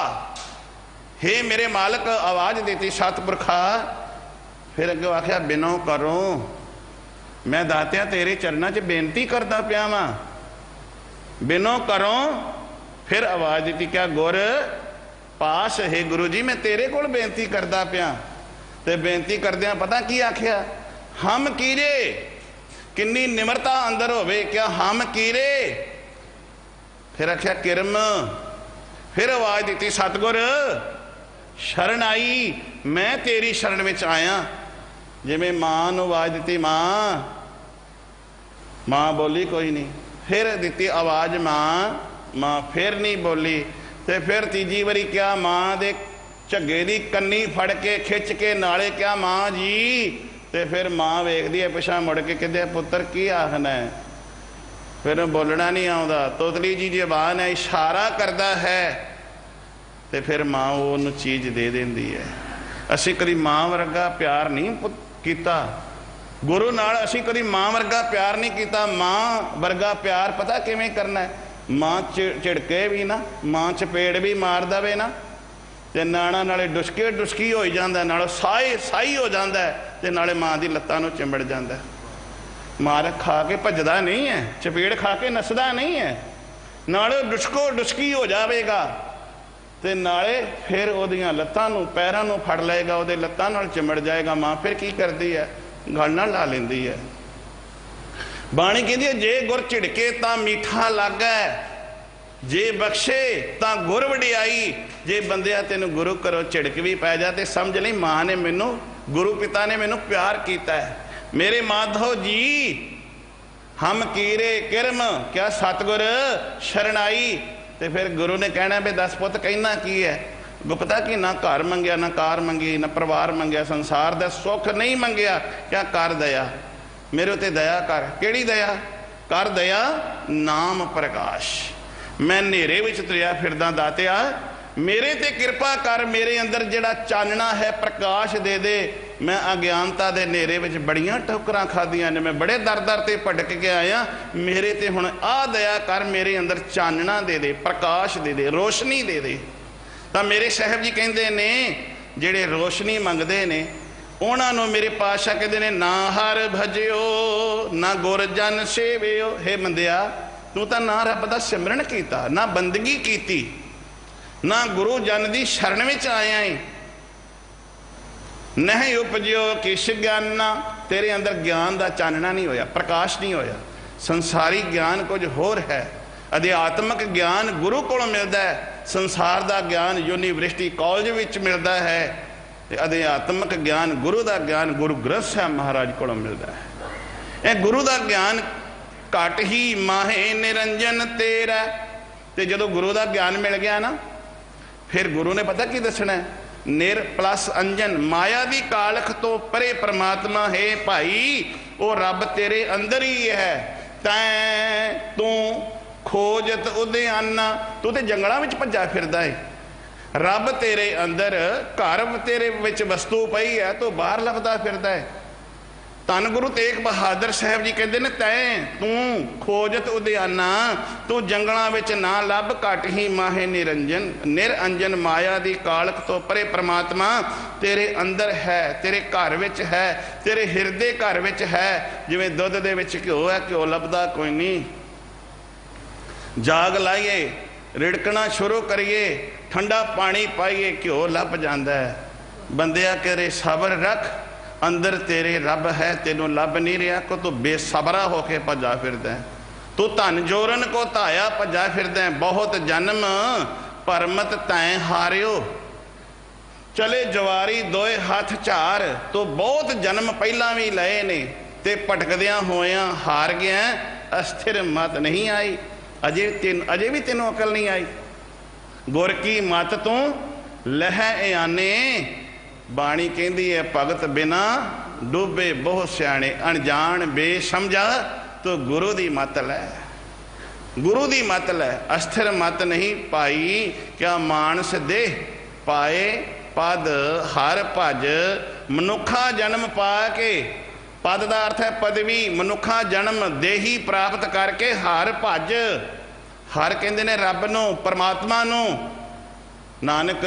हे मेरे मालक आवाज़ दी सतपुरखा। फिर अगे आख्या बिनो करो, मैं दातिया तेरे चरणों च बेनती करता पिया वां, बिनो करो। फिर आवाज़ दी क्या गुर पास, हे गुरु जी मैं तेरे कोल बेनती करता पिया। ते बेनती करदियां पता की आख्या, हम कीरे, किन्नी निमरता अंदर होवे, क्या हम कीरे। फिर आख्या किरम। फिर आवाज़ दी सतगुर शरण आई, मैं तेरी शरण में आया। जिमें मां नूं आवाज़ दी, मां, मां बोली कोई नहीं। फिर दी आवाज़ मां, मां फिर नहीं बोली। तो फिर तीजी बारी क्या मां दे झग्गे दी कन्नी फड़ के खिंच के नाले क्या मां जी। तो फिर मां वेखदी है पिछा मुड़ के कहते पुत्र की आखना है, फिर बोलना नहीं आता, तोतली जी जबान है, इशारा करता है। तो फिर मां वो चीज़ दे देंदी है। असी कभी मां वर्गा प्यार नहीं किया गुरु नाल, असी कभी मां वर्गा प्यार नहीं किया। मां वर्गा प्यार पता किवें करना है, ਮਾਂ ਝਿੜਕੇ ਵੀ ਨਾ, ਮਾਂ ਚਪੇੜ ਵੀ ਮਾਰ ਦਵੇ ਨਾ, ਤੇ ਨਾਣਾ ਨਾਲੇ ਡੁਸਕੇ ਡੁਸਕੀ ਹੋ ਜਾਂਦਾ, ਨਾਲੇ ਸਾਈ ਹੋ ਜਾਂਦਾ, ਤੇ ਨਾਲੇ ਮਾਂ ਦੀ ਲੱਤਾਂ ਨੂੰ ਚਿੰਬੜ ਜਾਂਦਾ। ਮਾਰ ਖਾ ਕੇ ਭੱਜਦਾ ਨਹੀਂ ਹੈ, ਚਪੇੜ ਖਾ ਕੇ ਨੱਸਦਾ ਨਹੀਂ ਹੈ, ਨਾਲੇ ਡੁਸਕੋ ਡੁਸਕੀ ਹੋ ਜਾਵੇਗਾ, ਤੇ ਨਾਲੇ ਫਿਰ ਉਹਦੀਆਂ ਲੱਤਾਂ ਨੂੰ ਪੈਰਾਂ ਨੂੰ ਫੜ ਲਏਗਾ, ਉਹਦੇ ਲੱਤਾਂ ਨਾਲ ਚਿੰਬੜ ਜਾਏਗਾ। ਮਾਂ ਫਿਰ ਕੀ ਕਰਦੀ ਹੈ? ਗਲ ਨਾਲ ਲਾ ਲੈਂਦੀ ਹੈ। ਬਾਣੀ ਕਹਿੰਦੀ ਹੈ ਜੇ ਗੁਰ ਝਿੜਕੇ ਤਾਂ ਮੀਠਾ ਲੱਗੈ, ਜੇ ਬਖਸ਼ੇ ਤਾਂ ਗੁਰ ਵਡਿਆਈ। ਜੇ ਬੰਦਿਆ ਤੈਨੂੰ ਗੁਰੂ ਘਰੋਂ ਝਿੜਕ ਵੀ ਪੈ ਜਾ ਤੇ ਸਮਝ ਲਈ ਮਾਂ ਨੇ ਮੈਨੂੰ, ਗੁਰੂ ਪਿਤਾ ਨੇ ਮੈਨੂੰ ਪਿਆਰ ਕੀਤਾ ਹੈ। ਮੇਰੇ ਮਾਧੋ ਜੀ ਹਮ ਕੀਰੇ ਕਿਰਮ ਕਿਆ ਸਤਿਗੁਰ ਸ਼ਰਣਾਈ। ਤੇ ਫਿਰ ਗੁਰੂ ਨੇ ਕਹਿਣਾ ਵੀ ਦਸ ਪੁੱਤ ਕਹਿਣਾ ਕੀ ਹੈ? ਗੁਪਤਾ ਕਿ ਨਾ ਘਰ ਮੰਗਿਆ, ਨਾ ਕਾਰ ਮੰਗੀ, ਨਾ ਪਰਿਵਾਰ ਮੰਗਿਆ, ਸੰਸਾਰ ਦਾ ਸੁੱਖ ਨਹੀਂ ਮੰਗਿਆ, ਕਿਆ ਕਰ ਦਇਆ ਮੇਰੇ ਉੱਤੇ ਦਇਆ ਕਰ। ਕਿਹੜੀ ਦਇਆ? ਕਰ ਦਇਆ ਨਾਮ ਪ੍ਰਕਾਸ਼। ਮੈਂ ਹਨੇਰੇ ਵਿੱਚ ਤੁਰਿਆ ਫਿਰਦਾ ਦਾਤਿਆ, ਮੇਰੇ ਤੇ ਕਿਰਪਾ ਕਰ, ਮੇਰੇ ਅੰਦਰ ਜਿਹੜਾ ਚਾਨਣਾ ਹੈ ਪ੍ਰਕਾਸ਼ ਦੇ ਦੇ। ਮੈਂ ਅਗਿਆਨਤਾ ਦੇ ਹਨੇਰੇ ਵਿੱਚ ਬੜੀਆਂ ਠੋਕਰਾਂ ਖਾਧੀਆਂ ਨੇ, ਮੈਂ ਬੜੇ ਦਰ ਦਰ ਤੇ ਭਟਕ ਕੇ ਆਇਆ, ਮੇਰੇ ਤੇ ਹੁਣ ਆਹ ਦਇਆ ਕਰ, ਮੇਰੇ ਅੰਦਰ ਚਾਨਣਾ ਦੇ ਦੇ, ਪ੍ਰਕਾਸ਼ ਦੇ ਦੇ, ਰੋਸ਼ਨੀ ਦੇ ਦੇ। ਤਾਂ ਮੇਰੇ ਸਾਹਿਬ ਜੀ ਕਹਿੰਦੇ ਨੇ ਜਿਹੜੇ ਰੋਸ਼ਨੀ ਮੰਗਦੇ ਨੇ ਉਹਨਾਂ ਨੂੰ ਮੇਰੇ ਪਾਤਸ਼ਾਹ ਕਹਿੰਦੇ ਨੇ ਨਾ ਹਰ ਭਜਿਓ ਨਾ ਗੁਰ ਜਨ ਸੇਵਿਓ। ਹੇ ਬੰਦਿਆ ਤੂੰ ਤਾਂ ਨਾ ਰੱਬ ਦਾ ਸਿਮਰਨ ਕੀਤਾ, ਨਾ ਬੰਦਗੀ ਕੀਤੀ, ਨਾ ਗੁਰੂ ਜਨ ਦੀ ਸ਼ਰਨ ਵਿੱਚ ਆਇਆ ਏ। ਨਹੀਂ ਉਪਜਿਓ ਕਿਛ ਗਿਆਨਾ, ਤੇਰੇ ਅੰਦਰ ਗਿਆਨ ਦਾ ਚਾਨਣਾ ਨਹੀਂ ਹੋਇਆ, ਪ੍ਰਕਾਸ਼ ਨਹੀਂ ਹੋਇਆ। ਸੰਸਾਰੀ ਗਿਆਨ ਕੁਝ ਹੋਰ ਹੈ, ਅਧਿਆਤਮਕ ਗਿਆਨ ਗੁਰੂ ਕੋਲੋਂ ਮਿਲਦਾ ਹੈ, ਸੰਸਾਰ ਦਾ ਗਿਆਨ ਯੂਨੀਵਰਸਿਟੀ ਕਾਲਜ ਵਿੱਚ ਮਿਲਦਾ ਹੈ, ਤੇ ਅਧਿਆਤਮਕ ਗਿਆਨ ਗੁਰੂ ਦਾ ਗਿਆਨ ਗੁਰੂ ਗ੍ਰੰਥ ਸਾਹਿਬ ਮਹਾਰਾਜ ਕੋਲੋਂ ਮਿਲਦਾ ਹੈ। ਇਹ ਗੁਰੂ ਦਾ ਗਿਆਨ ਘਟ ਹੀ ਮਾਹੇ ਨਿਰੰਜਨ ਤੇਰਾ। ਤੇ ਜਦੋਂ ਗੁਰੂ ਦਾ ਗਿਆਨ ਮਿਲ ਗਿਆ ਨਾ, ਫਿਰ ਗੁਰੂ ਨੇ ਪਤਾ ਕੀ ਦੱਸਣਾ? ਨਿਰ ਪਲਸ ਅੰਜਨ, ਮਾਇਆ ਦੀ ਕਾਲਖ ਤੋਂ ਪਰੇ ਪ੍ਰਮਾਤਮਾ ਹੈ ਭਾਈ, ਉਹ ਰੱਬ ਤੇਰੇ ਅੰਦਰ ਹੀ ਹੈ। ਤੈਂ ਤੂੰ ਖੋਜਤ ਉਦਿਆਨਾ, ਤੂੰ ਤੇ ਜੰਗਲਾਂ ਵਿੱਚ ਭੱਜਾ ਫਿਰਦਾ ਹੈ, ਰੱਬ ਤੇਰੇ ਅੰਦਰ, ਘਰ ਤੇਰੇ ਵਿੱਚ ਵਸਤੂ ਪਈ ਹੈ, ਤੂੰ ਬਾਹਰ ਲੱਭਦਾ ਫਿਰਦਾ ਹੈ। ਧੰਨ ਗੁਰੂ ਤੇਗ ਬਹਾਦਰ ਸਾਹਿਬ ਜੀ ਕਹਿੰਦੇ ਨੇ ਤੈਂ ਤੂੰ ਖੋਜਤ ਉਦਿਆਨਾ, ਤੂੰ ਜੰਗਲਾਂ ਵਿੱਚ ਨਾ ਲੱਭ, ਘਟ ਹੀ ਮਾਹੇ ਨਿਰੰਜਨ ਨਿਰਅੰਜਨ, ਮਾਇਆ ਦੀ ਕਾਲਖ ਤੋਂ ਪਰੇ ਪ੍ਰਮਾਤਮਾ ਤੇਰੇ ਅੰਦਰ ਹੈ, ਤੇਰੇ ਘਰ ਵਿੱਚ ਹੈ, ਤੇਰੇ ਹਿਰਦੇ ਘਰ ਵਿੱਚ ਹੈ। ਜਿਵੇਂ ਦੁੱਧ ਦੇ ਵਿੱਚ ਘਿਓ ਹੈ, ਘਿਓ ਲੱਭਦਾ ਕੋਈ ਨਹੀਂ। ਜਾਗ ਲਾਈਏ, ਰਿੜਕਣਾ ਸ਼ੁਰੂ ਕਰੀਏ, ਠੰਡਾ ਪਾਣੀ ਪਾਈਏ, ਘਿਓ ਲੱਭ ਜਾਂਦਾ ਹੈ। ਬੰਦਿਆ ਕਰੇ ਸਬਰ ਰੱਖ, ਅੰਦਰ ਤੇਰੇ ਰੱਬ ਹੈ, ਤੈਨੂੰ ਲੱਭ ਨਹੀਂ ਰਿਹਾ ਕੋ ਤੂੰ ਬੇਸਬਰਾ ਹੋ ਕੇ ਭੱਜਾ ਫਿਰਦਾ ਹੈ। ਤੂੰ ਧਨ ਜੋਰਨ ਕੋ ਧਾਇਆ ਭੱਜਾ ਫਿਰਦਾ ਹੈ। ਬਹੁਤ ਜਨਮ ਪਰਮਤ ਤੈਂ ਹਾਰਿਓ, ਚਲੇ ਜਵਾਰੀ ਦੋਏ ਹੱਥ ਝਾਰ। ਤੂੰ ਬਹੁਤ ਜਨਮ ਪਹਿਲਾਂ ਵੀ ਲਏ ਨੇ ਤੇ ਭਟਕਦਿਆਂ ਹੋਇਆਂ ਹਾਰ ਗਿਆ, ਅਸਥਿਰ ਮਤ ਨਹੀਂ ਆਈ। ਅਜੇ ਵੀ ਤੈਨੂੰ ਅਕਲ ਨਹੀਂ ਆਈ। ਗੁਰ ਕੀ ਮਤ ਤੂੰ ਲਹਿ ਆਨੇ, ਬਾਣੀ ਕਹਿੰਦੀ ਹੈ ਭਗਤ ਬਿਨਾ ਡੁੱਬੇ ਬਹੁਤ ਸਿਆਣੇ। ਅਣਜਾਣ ਬੇਸਮਝਾ ਤੂੰ ਗੁਰੂ ਦੀ ਮਤ ਲੈ, ਗੁਰੂ ਦੀ ਮਤ ਲੈ। ਅਸਥਿਰ ਮਤ ਨਹੀਂ ਪਾਈ, ਕਿਆ ਮਾਨਸ ਦੇ ਪਾਏ ਪਦ ਹਰ ਭਜ। ਮਨੁੱਖਾ ਜਨਮ ਪਾ ਕੇ, ਪਦ ਦਾ ਅਰਥ ਹੈ ਪਦਵੀ, ਮਨੁੱਖਾ ਜਨਮ ਦੇਹੀ ਪ੍ਰਾਪਤ ਕਰਕੇ ਹਰ ਭਜ। ਹਰ ਕਹਿੰਦੇ ਨੇ ਰੱਬ ਨੂੰ, ਪਰਮਾਤਮਾ ਨੂੰ। ਨਾਨਕ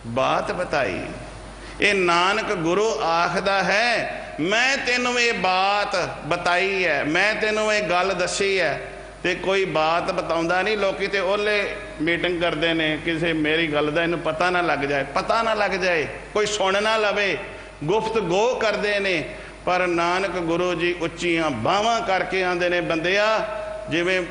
ਬਾਤ ਬਤਾਈ, ਇਹ ਨਾਨਕ ਗੁਰੂ ਆਖਦਾ ਹੈ ਮੈਂ ਤੈਨੂੰ ਇਹ ਬਾਤ ਬਤਾਈ ਹੈ, ਮੈਂ ਤੈਨੂੰ ਇਹ ਗੱਲ ਦੱਸੀ ਹੈ। ਤੇ ਕੋਈ ਬਾਤ ਬਤਾਉਂਦਾ ਨਹੀਂ। ਲੋਕੀ ਤੇ ਉਹਲੇ ਮੀਟਿੰਗ ਕਰਦੇ ਨੇ, ਕਿਸੇ ਮੇਰੀ ਗੱਲ ਦਾ ਇਹਨੂੰ ਪਤਾ ਨਾ ਲੱਗ ਜਾਏ, ਪਤਾ ਨਾ ਲੱਗ ਜਾਏ, ਕੋਈ ਸੁਣ ਨਾ ਲਵੇ, ਗੁਫ਼ਤਗੂ ਕਰਦੇ ਨੇ। ਪਰ ਨਾਨਕ ਗੁਰੂ ਜੀ ਉੱਚੀਆਂ ਬਾਹਾਂ ਕਰਕੇ ਆਉਂਦੇ ਨੇ, ਬੰਦਿਆ ਜਿਵੇਂ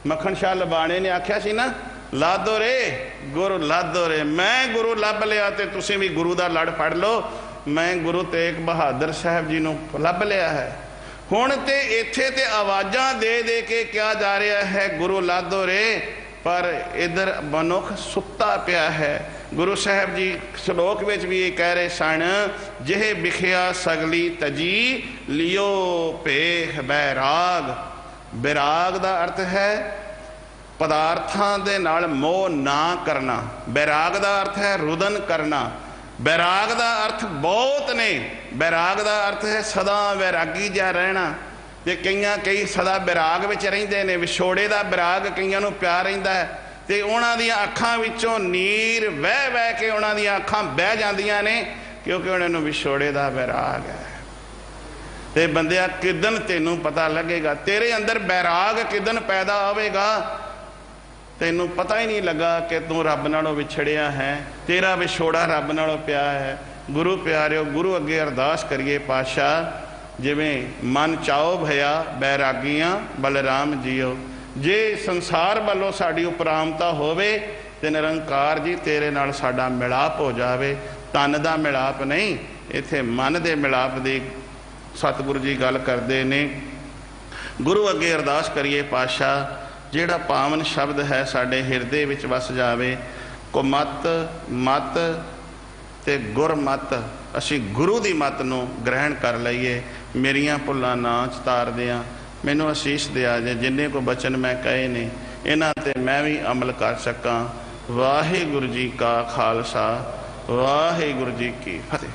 ਮੱਖਣ ਸ਼ਾਹ ਲਬਾਣੇ ਨੇ ਆਖਿਆ ਸੀ ਨਾ, ਲਾਦੋ ਰੇ ਗੁਰੂ ਲਾਦੋ ਰੇ। ਮੈਂ ਗੁਰੂ ਲੱਭ ਲਿਆ ਤੇ ਤੁਸੀਂ ਵੀ ਗੁਰੂ ਦਾ ਲੜ ਫੜ ਲਓ। ਮੈਂ ਗੁਰੂ ਤੇਗ ਬਹਾਦਰ ਸਾਹਿਬ ਜੀ ਨੂੰ ਲੱਭ ਲਿਆ ਹੈ। ਹੁਣ ਤੇ ਇੱਥੇ ਤੇ ਆਵਾਜ਼ਾਂ ਦੇ ਦੇ ਕੇ ਕਿਹਾ ਜਾ ਰਿਹਾ ਹੈ ਗੁਰੂ ਲਾਦੋ ਰੇ, ਪਰ ਇਧਰ ਮਨੁੱਖ ਸੁੱਤਾ ਪਿਆ ਹੈ। ਗੁਰੂ ਸਾਹਿਬ ਜੀ ਸ਼ਲੋਕ ਵਿੱਚ ਵੀ ਇਹ ਕਹਿ ਰਹੇ ਸਨ, ਜਿਹੇ ਵਿਖਿਆ ਸਗਲੀ ਤਜੀ ਲਿਓ ਭੇਖ ਬੈਰਾਗ। ਬੈਰਾਗ ਦਾ ਅਰਥ ਹੈ ਪਦਾਰਥਾਂ ਦੇ ਨਾਲ ਮੋਹ ਨਾ ਕਰਨਾ। ਬੈਰਾਗ ਦਾ ਅਰਥ ਹੈ ਰੁਦਨ ਕਰਨਾ। ਬੈਰਾਗ ਦਾ ਅਰਥ ਬਹੁਤ ਨੇ। ਬੈਰਾਗ ਦਾ ਅਰਥ ਹੈ ਸਦਾ ਵੈਰਾਗੀ ਜਿਹਾ ਰਹਿਣਾ। ਤੇ ਕਈ ਸਦਾ ਵਿਰਾਗ ਵਿੱਚ ਰਹਿੰਦੇ ਨੇ, ਵਿਛੋੜੇ ਦਾ ਵਿਰਾਗ ਕਈਆਂ ਨੂੰ ਪਿਆ ਰਹਿੰਦਾ ਹੈ, ਤੇ ਉਹਨਾਂ ਦੀਆਂ ਅੱਖਾਂ ਵਿੱਚੋਂ ਨੀਰ ਵਹਿ ਵਹਿ ਕੇ ਉਹਨਾਂ ਦੀਆਂ ਅੱਖਾਂ ਬਹਿ ਜਾਂਦੀਆਂ ਨੇ, ਕਿਉਂਕਿ ਉਹਨਾਂ ਨੂੰ ਵਿਛੋੜੇ ਦਾ ਵਿਰਾਗ ਹੈ। ਤੇ ਬੰਦਿਆ ਕਿਦਨ ਤੈਨੂੰ ਪਤਾ ਲੱਗੇਗਾ, ਤੇਰੇ ਅੰਦਰ ਬੈਰਾਗ ਕਿਦਨ ਪੈਦਾ ਹੋਵੇਗਾ, ਤੈਨੂੰ ਪਤਾ ਹੀ ਨਹੀਂ ਲੱਗਾ ਕਿ ਤੂੰ ਰੱਬ ਨਾਲੋਂ ਵਿਛੜਿਆ ਹੈ, ਤੇਰਾ ਵਿਛੋੜਾ ਰੱਬ ਨਾਲੋਂ ਪਿਆ ਹੈ। ਗੁਰੂ ਪਿਆਰਿਓ, ਗੁਰੂ ਅੱਗੇ ਅਰਦਾਸ ਕਰੀਏ, ਪਾਤਸ਼ਾਹ ਜਿਵੇਂ ਮਨ ਚਾਓ ਭਇਆ ਬੈਰਾਗੀਆਂ ਬਲਰਾਮ ਜੀਓ, ਜੇ ਸੰਸਾਰ ਵੱਲੋਂ ਸਾਡੀ ਉਪਰਾਮਤਾ ਹੋਵੇ ਤੇ ਨਿਰੰਕਾਰ ਜੀ ਤੇਰੇ ਨਾਲ ਸਾਡਾ ਮਿਲਾਪ ਹੋ ਜਾਵੇ। ਤਨ ਦਾ ਮਿਲਾਪ ਨਹੀਂ, ਇੱਥੇ ਮਨ ਦੇ ਮਿਲਾਪ ਦੀ ਸਤਿਗੁਰੂ ਜੀ ਗੱਲ ਕਰਦੇ ਨੇ। ਗੁਰੂ ਅੱਗੇ ਅਰਦਾਸ ਕਰੀਏ, ਪਾਤਸ਼ਾਹ ਜਿਹੜਾ ਪਾਵਨ ਸ਼ਬਦ ਹੈ ਸਾਡੇ ਹਿਰਦੇ ਵਿੱਚ ਵਸ ਜਾਵੇ। ਕੁਮਤ ਮਤ ਤੇ ਗੁਰਮਤ, ਅਸੀਂ ਗੁਰੂ ਦੀ ਮਤ ਨੂੰ ਗ੍ਰਹਿਣ ਕਰ ਲਈਏ। ਮੇਰੀਆਂ ਭੁੱਲਾਂ ਨਾ ਚਤਾਰਦਿਆਂ ਮੈਨੂੰ ਅਸੀਸ ਦਿਆ ਜੇ, ਜਿੰਨੇ ਕੋ ਬਚਨ ਮੈਂ ਕਹੇ ਨੇ ਇਹਨਾਂ ਤੇ ਮੈਂ ਵੀ ਅਮਲ ਕਰ ਸਕਾਂ। ਵਾਹਿਗੁਰੂ ਜੀ ਕਾ ਖਾਲਸਾ, ਵਾਹਿਗੁਰੂ ਜੀ ਕੀ ਫਤਿਹ।